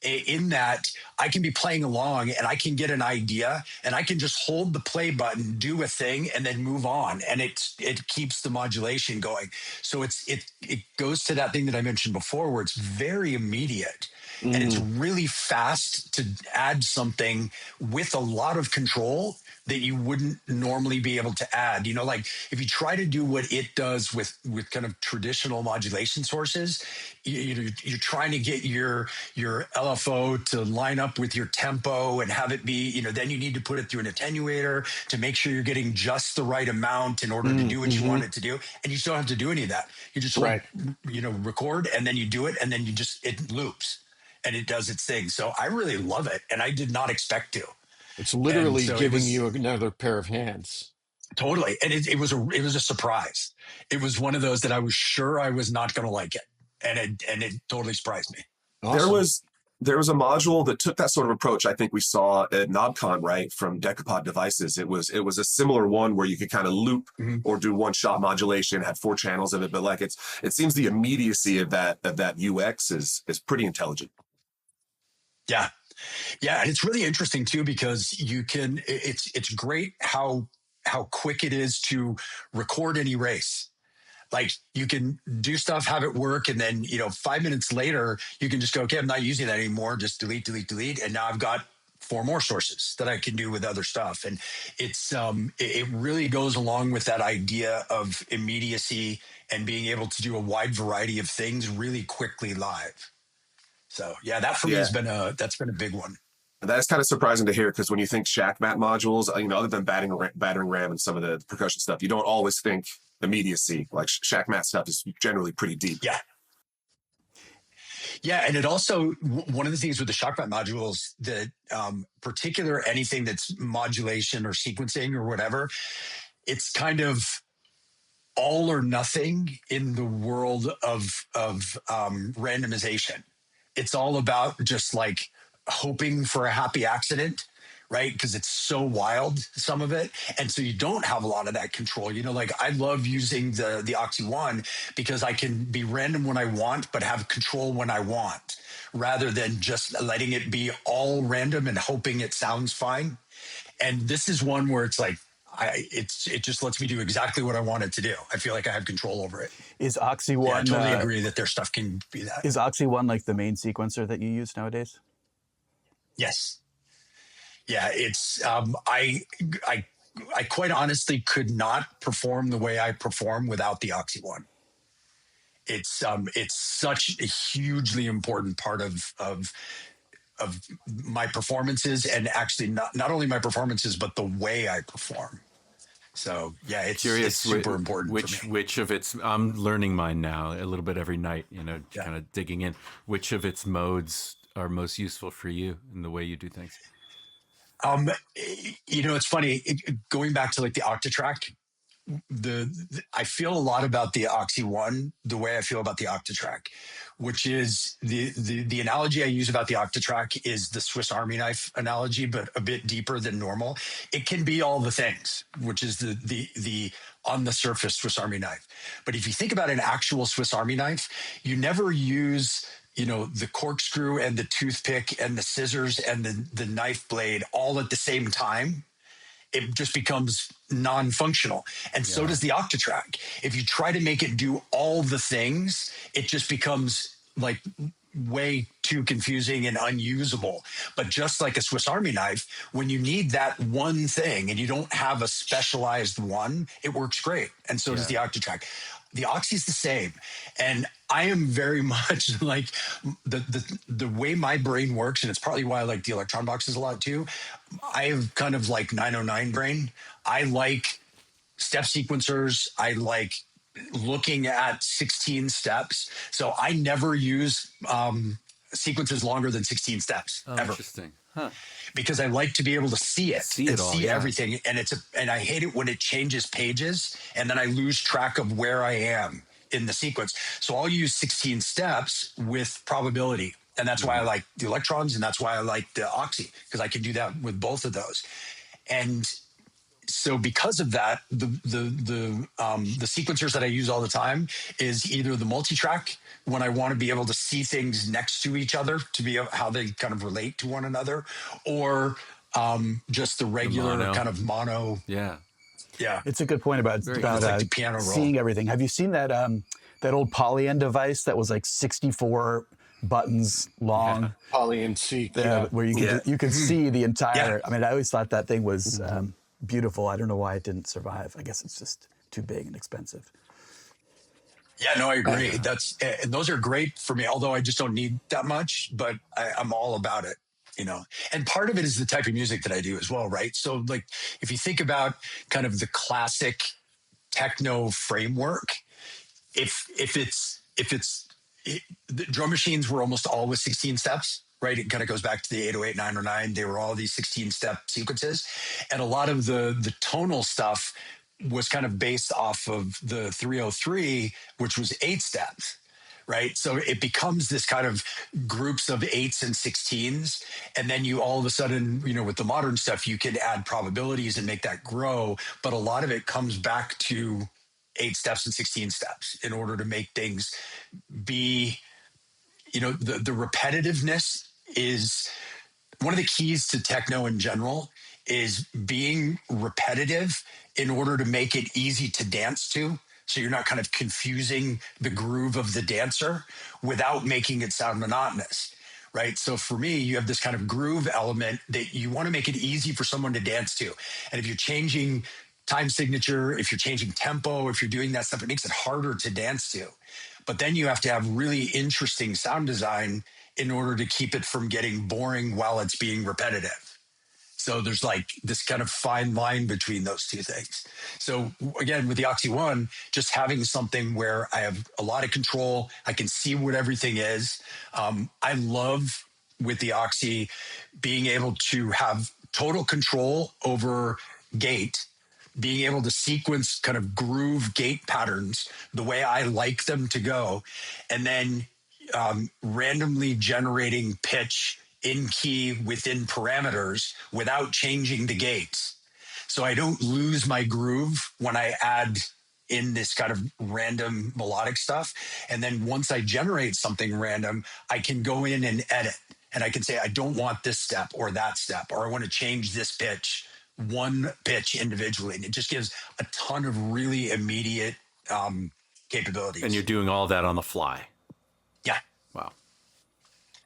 in that I can be playing along and I can get an idea and I can just hold the play button, do a thing, and then move on. And it keeps the modulation going. So it goes to that thing that I mentioned before, where it's very immediate and it's really fast to add something with a lot of control that you wouldn't normally be able to add. Like if you try to do what it does with kind of traditional modulation sources, you're trying to get your LFO to line up with your tempo and have it be, then you need to put it through an attenuator to make sure you're getting just the right amount in order to do what you want it to do. And you just don't have to do any of that. You just record and then you do it and then it loops and it does its thing. So I really love it. And I did not expect to. It's literally giving you another pair of hands. Totally. And it was a surprise. It was one of those that I was sure I was not going to like it. And it totally surprised me. Awesome. There was a module that took that sort of approach. I think we saw at NobCon, right, from Decapod Devices. It was a similar one where you could kind of loop or do one shot modulation, had 4 channels of it. But like it seems the immediacy of that UX is pretty intelligent. Yeah. Yeah, and it's really interesting too because it's great how quick it is to record and erase. Like you can do stuff, have it work, and then 5 minutes later you can just go, okay, I'm not using that anymore. Just delete, and now I've got 4 more sources that I can do with other stuff. And it's it really goes along with that idea of immediacy and being able to do a wide variety of things really quickly live. So yeah, that for me has been that's been a big one. That's kind of surprising to hear because when you think Shack Mat modules, other than battering ram and some of the percussion stuff, you don't always think immediacy. Like Shack Mat stuff is generally pretty deep. Yeah. Yeah, and it also, one of the things with the Shack Mat modules that particular anything that's modulation or sequencing or whatever, it's kind of all or nothing in the world of randomization. It's all about just like hoping for a happy accident, right? Because it's so wild, some of it. And so you don't have a lot of that control. Like I love using the Oxy One because I can be random when I want, but have control when I want, rather than just letting it be all random and hoping it sounds fine. And this is one where it's like, it just lets me do exactly what I want it to do. I feel like I have control over it. Is Oxy One? I totally agree that their stuff can be that. Is Oxy One like the main sequencer that you use nowadays? Yes. Yeah, it's I I quite honestly could not perform the way I perform without the Oxy One. It's such a hugely important part of my performances, and actually not only my performances, but the way I perform. So yeah, it's super important for me. Which of its, I'm learning mine now a little bit every night, kind of digging in. Which of its modes are most useful for you in the way you do things? It's funny, going back to like the Octatrack, I feel a lot about the Oxy One the way I feel about the Octatrack, which is the analogy I use about the Octatrack is the Swiss Army knife analogy, but a bit deeper than normal. It can be all the things, which is the on the surface Swiss Army knife. But if you think about an actual Swiss Army knife, you never use the corkscrew and the toothpick and the scissors and the knife blade all at the same time. It just becomes non-functional. And so does the Octatrack. If you try to make it do all the things, it just becomes like way too confusing and unusable. But just like a Swiss Army knife, when you need that one thing and you don't have a specialized one, it works great. And so does the Octatrack. The Oxy's the same. And I am very much like the way my brain works, and it's probably why I like the Electron boxes a lot too. I have kind of like 909 brain. I like step sequencers. I like looking at 16 steps. So I never use sequences longer than 16 steps ever. Interesting. Huh. Because I like to be able to see everything. And I hate it when it changes pages and then I lose track of where I am in the sequence. So I'll use 16 steps with probability. And that's why I like the electrons, and that's why I like the Oxy, because I can do that with both of those. And so because of that, the sequencers that I use all the time is either the multi-track, when I want to be able to see things next to each other to be how they kind of relate to one another, or just the regular kind of mono. Yeah. It's a good point about like the piano roll. Seeing everything. Have you seen that that old Polyend device that was like 64 buttons long? Polyend C. Where you could see the entire. I mean, I always thought that thing was beautiful. I don't know why it didn't survive. I guess it's just too big and expensive. Yeah, no, I agree. And those are great for me, although I just don't need that much, but I'm all about it, and part of it is the type of music that I do as well. Right. So like, if you think about kind of the classic techno framework, the drum machines were almost always 16 steps, right? It kind of goes back to the 808, 909. They were all these 16-step sequences. And a lot of the tonal stuff was kind of based off of the 303, which was 8 steps, right? So it becomes this kind of groups of 8s and 16s. And then you all of a sudden, with the modern stuff, you can add probabilities and make that grow. But a lot of it comes back to 8 steps and 16 steps in order to make things be, the repetitiveness is one of the keys to techno in general, is being repetitive in order to make it easy to dance to. So you're not kind of confusing the groove of the dancer without making it sound monotonous, right? So for me, you have this kind of groove element that you want to make it easy for someone to dance to. And if you're changing time signature, if you're changing tempo, if you're doing that stuff, it makes it harder to dance to. But then you have to have really interesting sound design in order to keep it from getting boring while it's being repetitive. So there's like this kind of fine line between those two things. So again, with the Oxy One, just having something where I have a lot of control, I can see what everything is. I love with the Oxy being able to have total control over gate, being able to sequence kind of groove gate patterns the way I like them to go, and then randomly generating pitch in key within parameters without changing the gates. So I don't lose my groove when I add in this kind of random melodic stuff. And then once I generate something random, I can go in and edit. And I can say, I don't want this step or that step, or I want to change this pitch, one pitch individually. And it just gives a ton of really immediate capabilities. And you're doing all that on the fly. Yeah. Wow.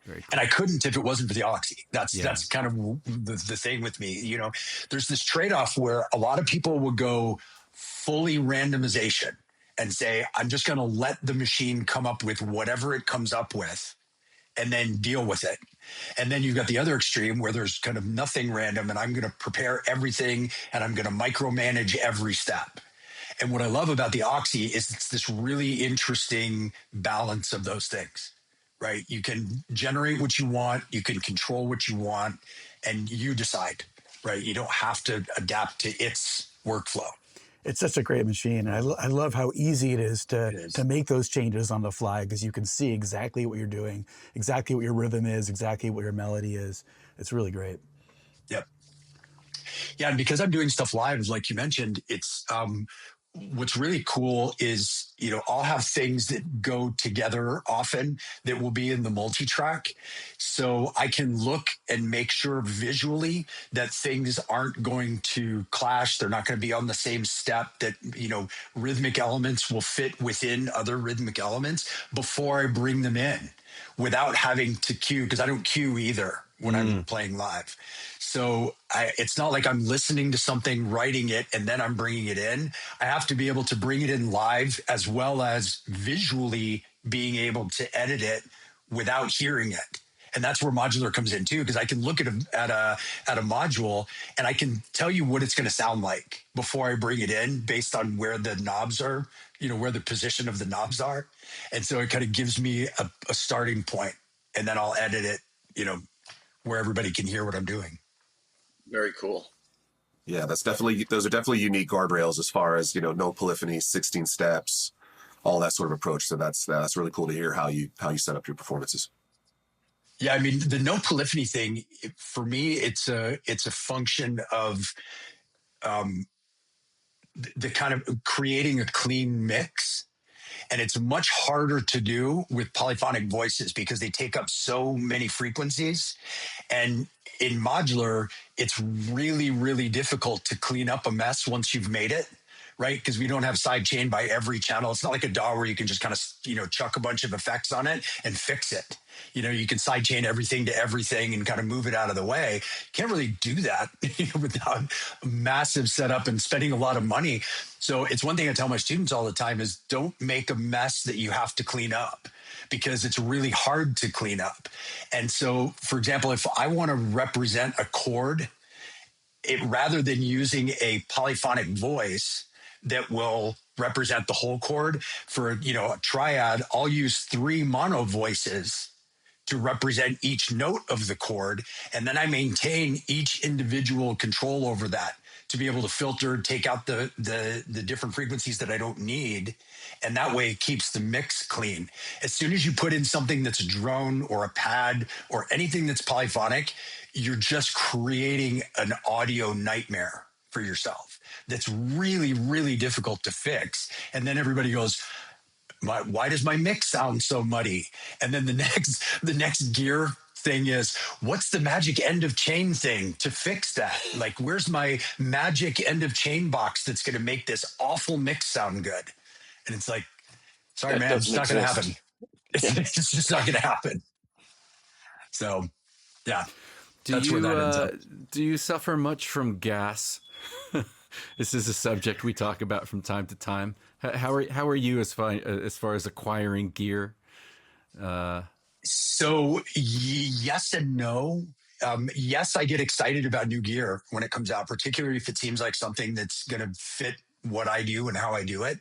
Very cool. And I couldn't if it wasn't for the Oxy. That's kind of the thing with me. You know, there's this trade-off where a lot of people will go fully randomization and say, I'm just going to let the machine come up with whatever it comes up with and then deal with it. And then you've got the other extreme where there's kind of nothing random and I'm going to prepare everything and I'm going to micromanage every step. And what I love about the Oxy is it's this really interesting balance of those things, right? You can generate what you want, you can control what you want, and you decide, right? You don't have to adapt to its workflow. It's such a great machine. I love how easy it is to make those changes on the fly because you can see exactly what you're doing, exactly what your rhythm is, exactly what your melody is. It's really great. Yep. Yeah, and because I'm doing stuff live, like you mentioned, it's what's really cool is, you know, I'll have things that go together often that will be in the multi-track. So I can look and make sure visually that things aren't going to clash. They're not going to be on the same step, that, you know, rhythmic elements will fit within other rhythmic elements before I bring them in without having to cue, because I don't cue either when I'm playing live. So it's not like I'm listening to something, writing it, and then I'm bringing it in. I have to be able to bring it in live as well as visually being able to edit it without hearing it. And that's where modular comes in too, because I can look at a module and I can tell you what it's going to sound like before I bring it in based on where the knobs are, you know, where the position of the knobs are. And so it kind of gives me a starting point, and then I'll edit it, you know, where everybody can hear what I'm doing. Very cool. Yeah, those are definitely unique guardrails as far as, you know, no polyphony, 16 steps, all that sort of approach. So that's really cool to hear how you set up your performances. Yeah, I mean, the no polyphony thing, for me, it's a function of the kind of creating a clean mix. And it's much harder to do with polyphonic voices because they take up so many frequencies. And in modular, it's really, really difficult to clean up a mess once you've made it, right? Because we don't have sidechain by every channel. It's not like a DAW where you can just kind of, you know, chuck a bunch of effects on it and fix it. You know, you can sidechain everything to everything and kind of move it out of the way. You can't really do that without a massive setup and spending a lot of money. So it's one thing I tell my students all the time is don't make a mess that you have to clean up, because it's really hard to clean up. And so, for example, if I want to represent a chord, rather than using a polyphonic voice that will represent the whole chord for, you know, a triad, I'll use 3 mono voices to represent each note of the chord. And then I maintain each individual control over that to be able to filter, take out the different frequencies that I don't need. And that way it keeps the mix clean. As soon as you put in something that's a drone or a pad or anything that's polyphonic, you're just creating an audio nightmare for yourself that's really, really difficult to fix. And then everybody goes, why does my mix sound so muddy? And then the next gear thing is, what's the magic end of chain thing to fix that? Like, where's my magic end of chain box that's going to make this awful mix sound good? And it's like, sorry, man, it's not going to happen. It's just not going to happen. So, yeah, that's where that ends up. Do you suffer much from gas? This is a subject we talk about from time to time. How are you as far as acquiring gear? So yes and no. Yes, I get excited about new gear when it comes out, particularly if it seems like something that's going to fit what I do and how I do it.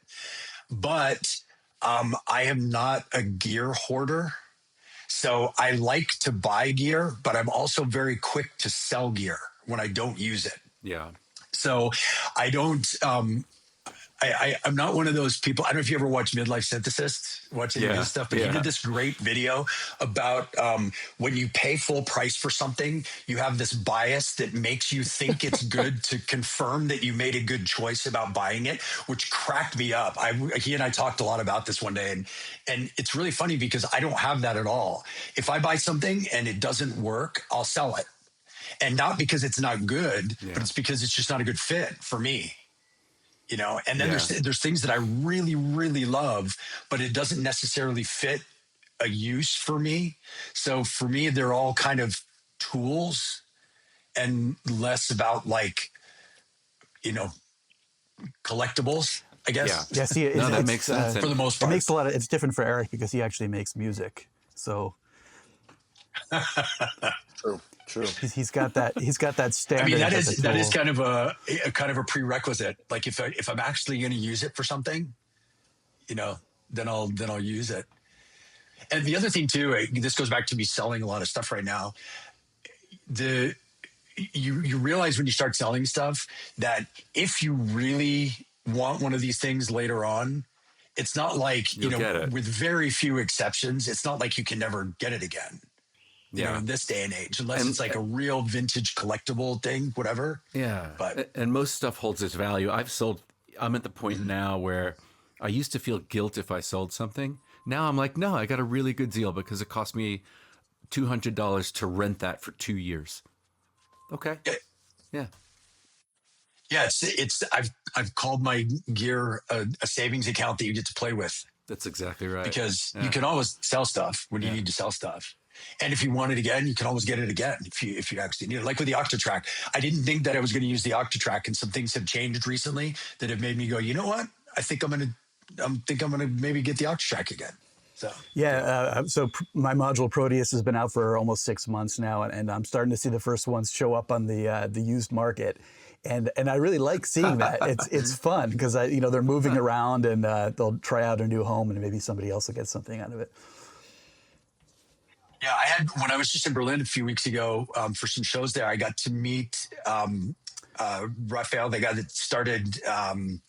But I am not a gear hoarder. So I like to buy gear, but I'm also very quick to sell gear when I don't use it. Yeah. So I don't, I'm not one of those people. I don't know if you ever watch Midlife Synthesis, watching his stuff, but he did this great video about when you pay full price for something, you have this bias that makes you think it's good to confirm that you made a good choice about buying it, which cracked me up. He and I talked a lot about this one day, and it's really funny because I don't have that at all. If I buy something and it doesn't work, I'll sell it. And not because it's not good, but it's because it's just not a good fit for me. You know, and then there's things that I really, really love, but it doesn't necessarily fit a use for me. So for me, they're all kind of tools and less about like, collectibles, I guess. Yeah. See, No, that makes sense. For the most It part. makes a lot of. It's different for Eric because he actually makes music. So True. he's got that. He's got that standard. I mean, that as is a tool. kind of a prerequisite. Like if I'm actually going to use it for something, then I'll use it. And the other thing too, this goes back to me selling a lot of stuff right now. You realize when you start selling stuff that if you really want one of these things later on, it's not like, get it. with very few exceptions, it's not like you can never get it again. In this day and age, unless it's like a real vintage collectible thing, whatever. Yeah. But and most stuff holds its value. I'm at the point now where I used to feel guilt if I sold something. Now I'm like, no, I got a really good deal because it cost me $200 to rent that for 2 years. Okay. Yeah. Yeah, it's I've called my gear a savings account that you get to play with. That's exactly right. Because you can always sell stuff when you need to sell stuff. And if you want it again, you can always get it again if you actually need it. Like with the Octatrack, I didn't think that I was going to use the Octatrack, and some things have changed recently that have made me go, you know what? I think I'm gonna maybe get the Octatrack again. So my module Proteus has been out for almost 6 months now, and I'm starting to see the first ones show up on the used market, and I really like seeing that. It's fun because they're moving around and they'll try out a new home, and maybe somebody else will get something out of it. Yeah, when I was just in Berlin a few weeks ago for some shows there, I got to meet Raphael, the guy that started, the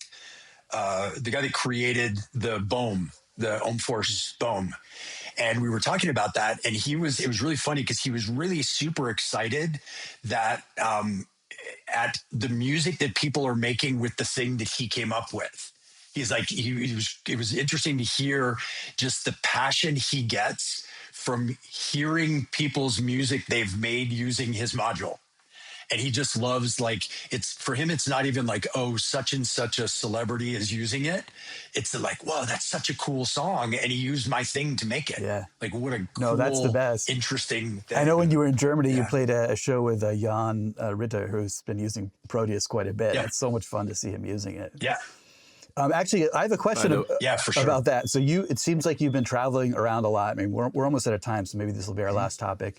guy that created the BOEM, the Ohmforce BOEM. And we were talking about that, and it was really funny because he was really super excited that at the music that people are making with the thing that he came up with. He's like, it was interesting to hear just the passion he gets from hearing people's music they've made using his module. And he just loves, like, for him, it's not even like, oh, such and such a celebrity is using it. It's like, wow, that's such a cool song. And he used my thing to make it. Yeah. Like, what a cool, that's the best. Interesting thing. I know when you were in Germany, you played a show with Jan Ritter, who's been using Proteus quite a bit. Yeah. It's so much fun to see him using it. Yeah. Actually, I have a question about that. So it seems like you've been traveling around a lot. I mean, we're almost out of time, so maybe this will be our last topic.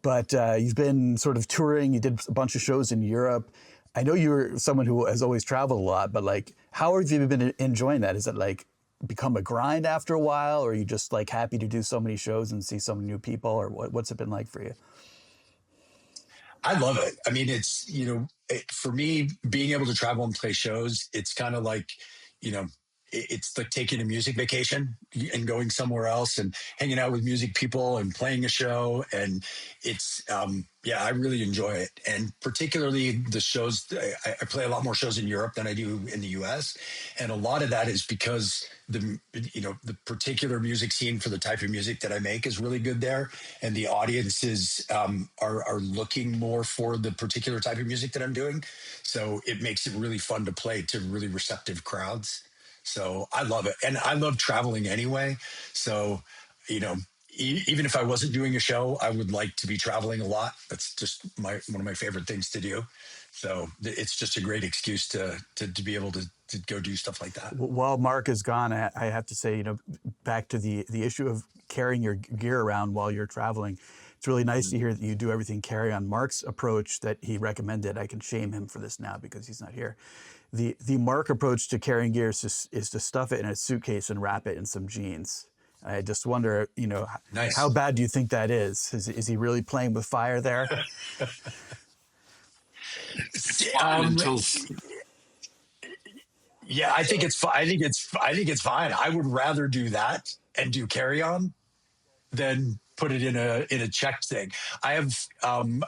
But you've been sort of touring. You did a bunch of shows in Europe. I know you're someone who has always traveled a lot, but like, how have you been enjoying that? Is it like become a grind after a while, or are you just like happy to do so many shows and see so many new people, or what's it been like for you? I love it. I mean, it's, for me, being able to travel and play shows, it's kind of like, it's like taking a music vacation and going somewhere else and hanging out with music people and playing a show. And it's, I really enjoy it. And particularly the shows, I play a lot more shows in Europe than I do in the US. And a lot of that is because the particular music scene for the type of music that I make is really good there. And the audiences are looking more for the particular type of music that I'm doing. So it makes it really fun to play to really receptive crowds. So I love it. And I love traveling anyway. So, even if I wasn't doing a show, I would like to be traveling a lot. That's just one of my favorite things to do. So it's just a great excuse to be able to go do stuff like that. While Mark is gone, I have to say, back to the issue of carrying your gear around while you're traveling. It's really nice to hear that you do everything carry on. Mark's approach that he recommended, I can shame him for this now because he's not here. The Mark approach to carrying gear is to stuff it in a suitcase and wrap it in some jeans. I just wonder, nice. How bad do you think that is? Is he really playing with fire there? Yeah, I think it's fine. I would rather do that and do carry on than put it in a checked thing. I have,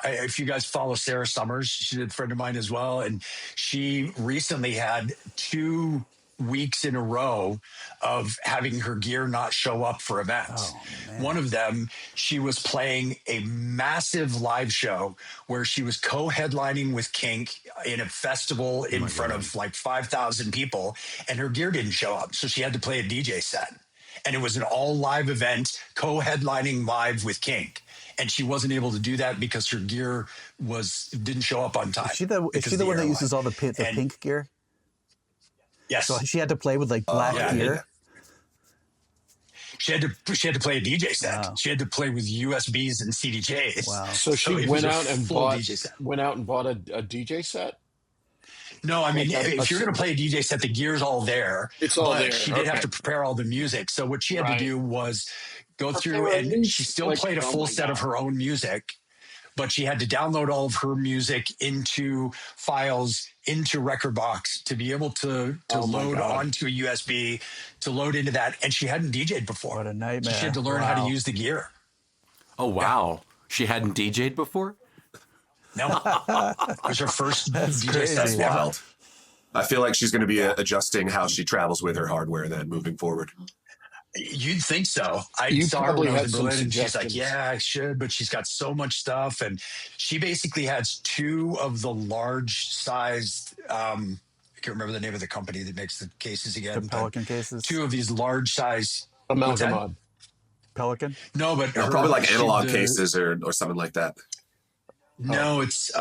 if you guys follow Sarah Summers, she's a friend of mine as well. And she recently had 2 weeks in a row of having her gear not show up for events. One of them, she was playing a massive live show where she was co-headlining with Kink in a festival in front of like 5,000 people, and her gear didn't show up. So she had to play a DJ set. and it was an all live event, co-headlining live with Kink. And she wasn't able to do that because her gear didn't show up on time. Is she the one that uses all the pink gear? Yes. So she had to play with like black gear. Yeah. She had to play a DJ set. Wow. She had to play with USBs and CDJs. Wow. So she went out and bought a DJ set? No, I mean, if you're going to play a DJ set, the gear's all there. It's all there. She did have to prepare all the music. So what she had to do was go through, and she still played a full set of her own music, but she had to download all of her music into files into Rekordbox to be able to load onto a USB, to load into that. And she hadn't DJ'd before. What a nightmare. She had to learn how to use the gear. Oh, wow. Yeah. She hadn't DJ'd before? No. It was her first DJ set. That's wild. I feel like she's going to be adjusting how she travels with her hardware then moving forward. You'd think so. I saw her when I was in Berlin, and she's like, yeah, I should, but she's got so much stuff. And she basically has two of the large-sized, I can't remember the name of the company that makes the cases again. The Pelican cases? Two of these large-size... Amalgamon. Pelican? No, but... probably like analog cases or something like that. No, it's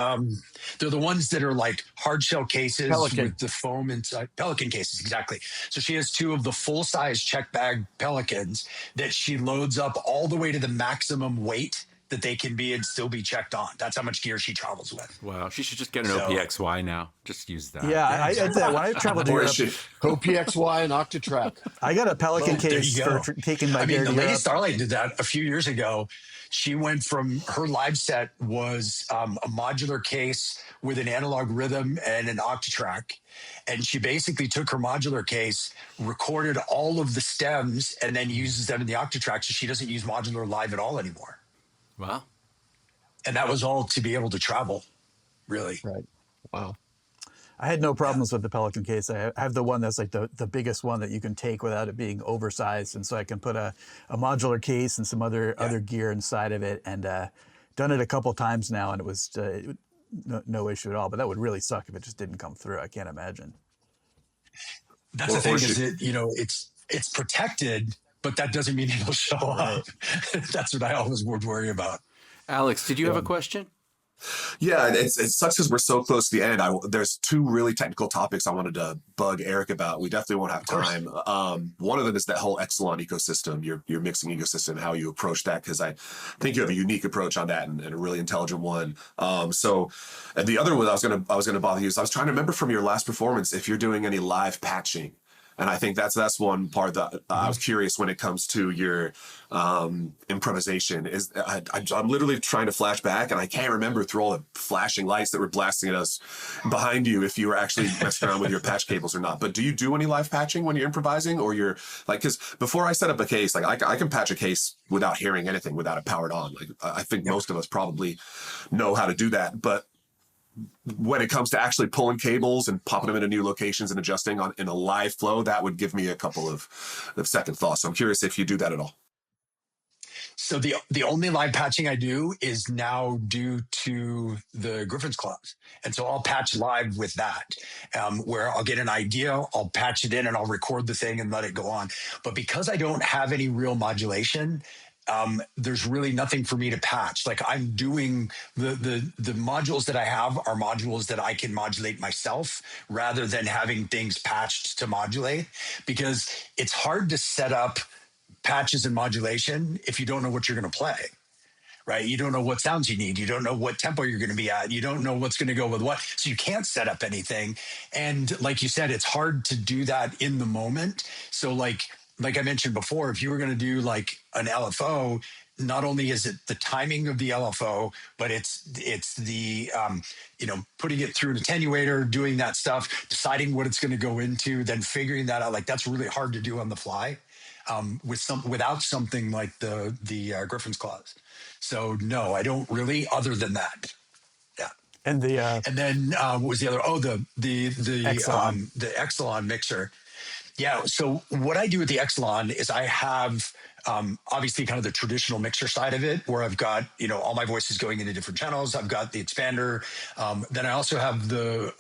they're the ones that are like hard shell cases with the foam inside. Pelican cases, exactly. So she has two of the full size check bag Pelicans that she loads up all the way to the maximum weight that they can be and still be checked on. That's how much gear she travels with. Wow, she should just get an OPXY now. Just use that. Yeah, I when I traveled to Europe, OPXY and Octatrack. I got a Pelican case for taking my gear to the Lady Europe. Starlight did that a few years ago. She went from her live set was a modular case with an analog rhythm and an Octatrack. And she basically took her modular case, recorded all of the stems, and then uses them in the Octatrack. So she doesn't use modular live at all anymore. Wow. And that was all to be able to travel, really. Right. Wow. I had no problems with the Pelican case. I have the one that's like the biggest one that you can take without it being oversized. And so I can put a modular case and some other gear inside of it, and done it a couple times now, and it was no issue at all. But that would really suck if it just didn't come through. I can't imagine. That's the thing is it's protected, but that doesn't mean it'll show up. That's what I always would worry about. Alex, did you have a question? Yeah, it sucks because we're so close to the end. There's two really technical topics I wanted to bug Eric about. We definitely won't have time. One of them is that whole Exelon ecosystem, your mixing ecosystem, how you approach that, because I think you have a unique approach on that and a really intelligent one. And the other one I was gonna bother you is I was trying to remember from your last performance if you're doing any live patching. And I think that's one part that I was curious when it comes to your improvisation. I'm literally trying to flash back, and I can't remember through all the flashing lights that were blasting at us behind you if you were actually messing around with your patch cables or not. But do you do any live patching when you're improvising, or you're like? Because before I set up a case, like I can patch a case without hearing anything, without it powered on. Like I think most of us probably know how to do that, but when it comes to actually pulling cables and popping them into new locations and adjusting in a live flow, that would give me a couple of second thoughts. So I'm curious if you do that at all. So the only live patching I do is now due to the Griffin's Clubs. And so I'll patch live with that, where I'll get an idea, I'll patch it in, and I'll record the thing and let it go on. But because I don't have any real modulation, there's really nothing for me to patch. Like I'm doing the modules that I have are modules that I can modulate myself rather than having things patched to modulate, because it's hard to set up patches and modulation if you don't know what you're going to play, right? You don't know what sounds you need. You don't know what tempo you're going to be at. You don't know what's going to go with what. So you can't set up anything. And like you said, it's hard to do that in the moment. So like I mentioned before, if you were going to do like an LFO, not only is it the timing of the LFO, but it's the, putting it through an attenuator, doing that stuff, deciding what it's going to go into, then figuring that out. Like that's really hard to do on the fly without something like the Griffin's Claws. So no, I don't really, other than that. Yeah. And then what was the other? Oh, the Exelon. The Exelon mixer. Yeah. So what I do with the Exelon is I have obviously kind of the traditional mixer side of it, where I've got, all my voices going into different channels. I've got the expander. Then I also have the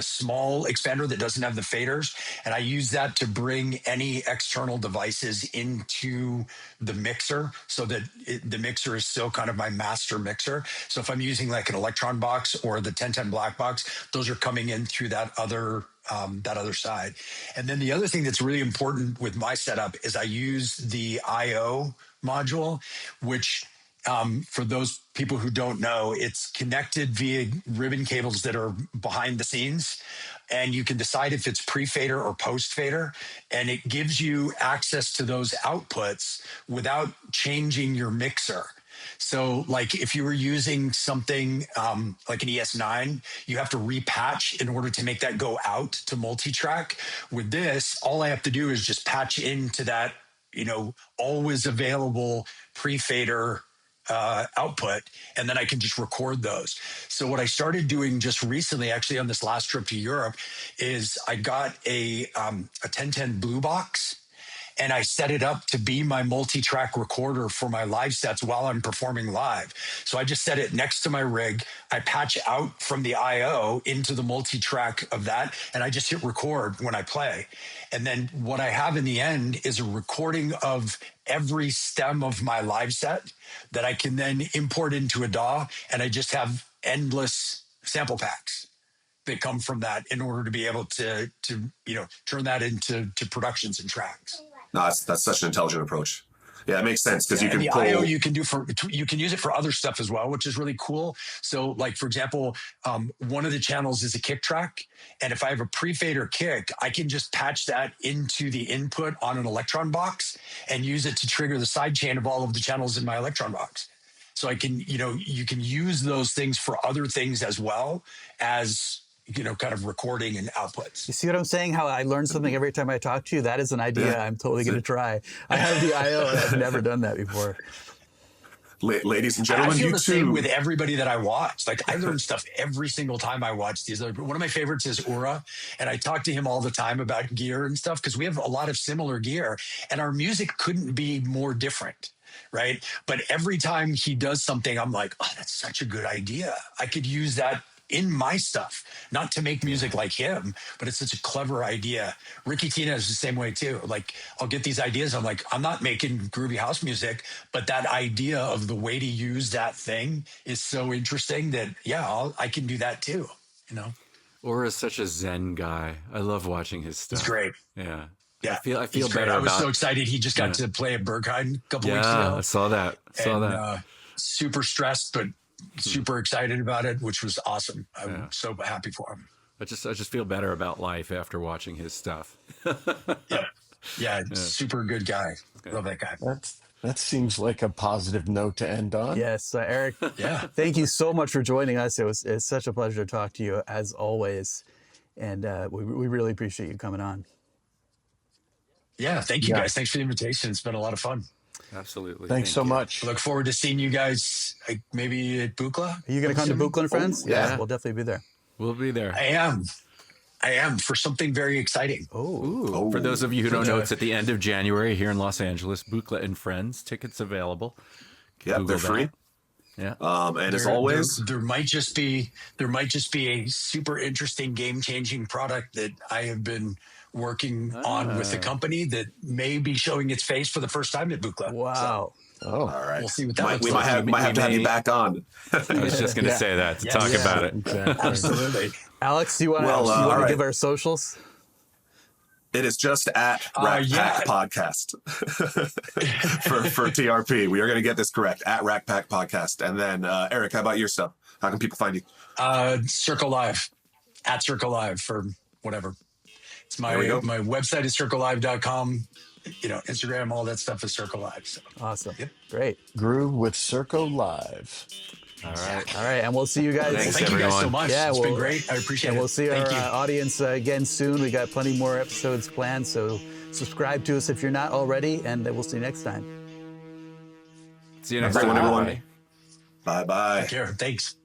small expander that doesn't have the faders. And I use that to bring any external devices into the mixer so that the mixer is still kind of my master mixer. So if I'm using like an Electron box or the 1010 black box, those are coming in through that other side. And then the other thing that's really important with my setup is I use the IO module, which for those people who don't know, it's connected via ribbon cables that are behind the scenes. And you can decide if it's pre-fader or post-fader. And it gives you access to those outputs without changing your mixer. So like if you were using something like an ES9, you have to repatch in order to make that go out to multi-track. With this, all I have to do is just patch into that, always available pre-fader output, and then I can just record those. So what I started doing just recently, actually on this last trip to Europe, is I got a 1010 Blue Box, and I set it up to be my multi-track recorder for my live sets while I'm performing live. So I just set it next to my rig. I patch out from the IO into the multi-track of that, and I just hit record when I play. And then what I have in the end is a recording of every stem of my live set that I can then import into a DAW, and I just have endless sample packs that come from that in order to be able to turn that into productions and tracks. No, that's such an intelligent approach. Yeah, it makes sense because you can the pull. IO you can use it for other stuff as well, which is really cool. So, like for example, one of the channels is a kick track, and if I have a pre-fader kick, I can just patch that into the input on an Electron box and use it to trigger the side chain of all of the channels in my Electron box. So I can, you can use those things for other things as well as kind of recording and outputs. You see what I'm saying? How I learn something every time I talk to you? That is an idea I'm totally going to try. I have the IO and I've never done that before. Ladies and gentlemen, I feel you the too. same with everybody that I watch. Like I learn stuff every single time I watch these. One of my favorites is Ura, and I talk to him all the time about gear and stuff because we have a lot of similar gear, and our music couldn't be more different. Right. But every time he does something, I'm like, oh, that's such a good idea. I could use that in my stuff, not to make music like him, but it's such a clever idea. Ricky Tina is the same way too. Like I'll get these ideas. I'm like, I'm not making groovy house music, but that idea of the way to use that thing is so interesting that I can do that too. Or is such a Zen guy. I love watching his stuff. It's great. Yeah. Yeah. I feel better. I was so excited. He just got to play at Berghain a couple weeks ago. Yeah, I saw that. Super stressed, but super excited about it, which was awesome. I'm so happy for him. I just feel better about life after watching his stuff. Yeah, super good guy. Love that guy. That seems like a positive note to end on. Yes, Eric. Thank you so much for joining us. It's such a pleasure to talk to you as always, and we really appreciate you coming on. Yeah, thank you guys. Thanks for the invitation. It's been a lot of fun. Absolutely. Thanks so much. I look forward to seeing you guys maybe at Buchla. Are you going to come to Buchla and Friends? Yeah. We'll definitely be there. We'll be there. I am for something very exciting. Oh. For those of you who don't know, it's at the end of January here in Los Angeles. Buchla and Friends. Tickets available. Yeah, they're free. Yeah. And as always, there might just be a super interesting game-changing product that I have been working on with the company that may be showing its face for the first time at Buchla. Wow. all right. We'll see what that looks we like. might have to have you back on. I was just going to say that to talk about it. Exactly. Absolutely. Alex, do you want to give our socials? It is just at Rack Pack Podcast for TRP. We are going to get this correct, at Rack Pack Podcast. And then, Eric, how about your stuff? How can people find you? SURCO Live, at SURCO Live for whatever. It's my website is SURCOLive.com. Instagram, all that stuff is SURCO Live. So. Awesome. Great. Groove with SURCO Live. All right. And we'll see you guys. Thank you guys so much. Yeah, it's been great. I appreciate it. And we'll see our audience again soon. We got plenty more episodes planned. So subscribe to us if you're not already, and we'll see you next time. See you next time, everyone. Bye-bye. Take care. Thanks.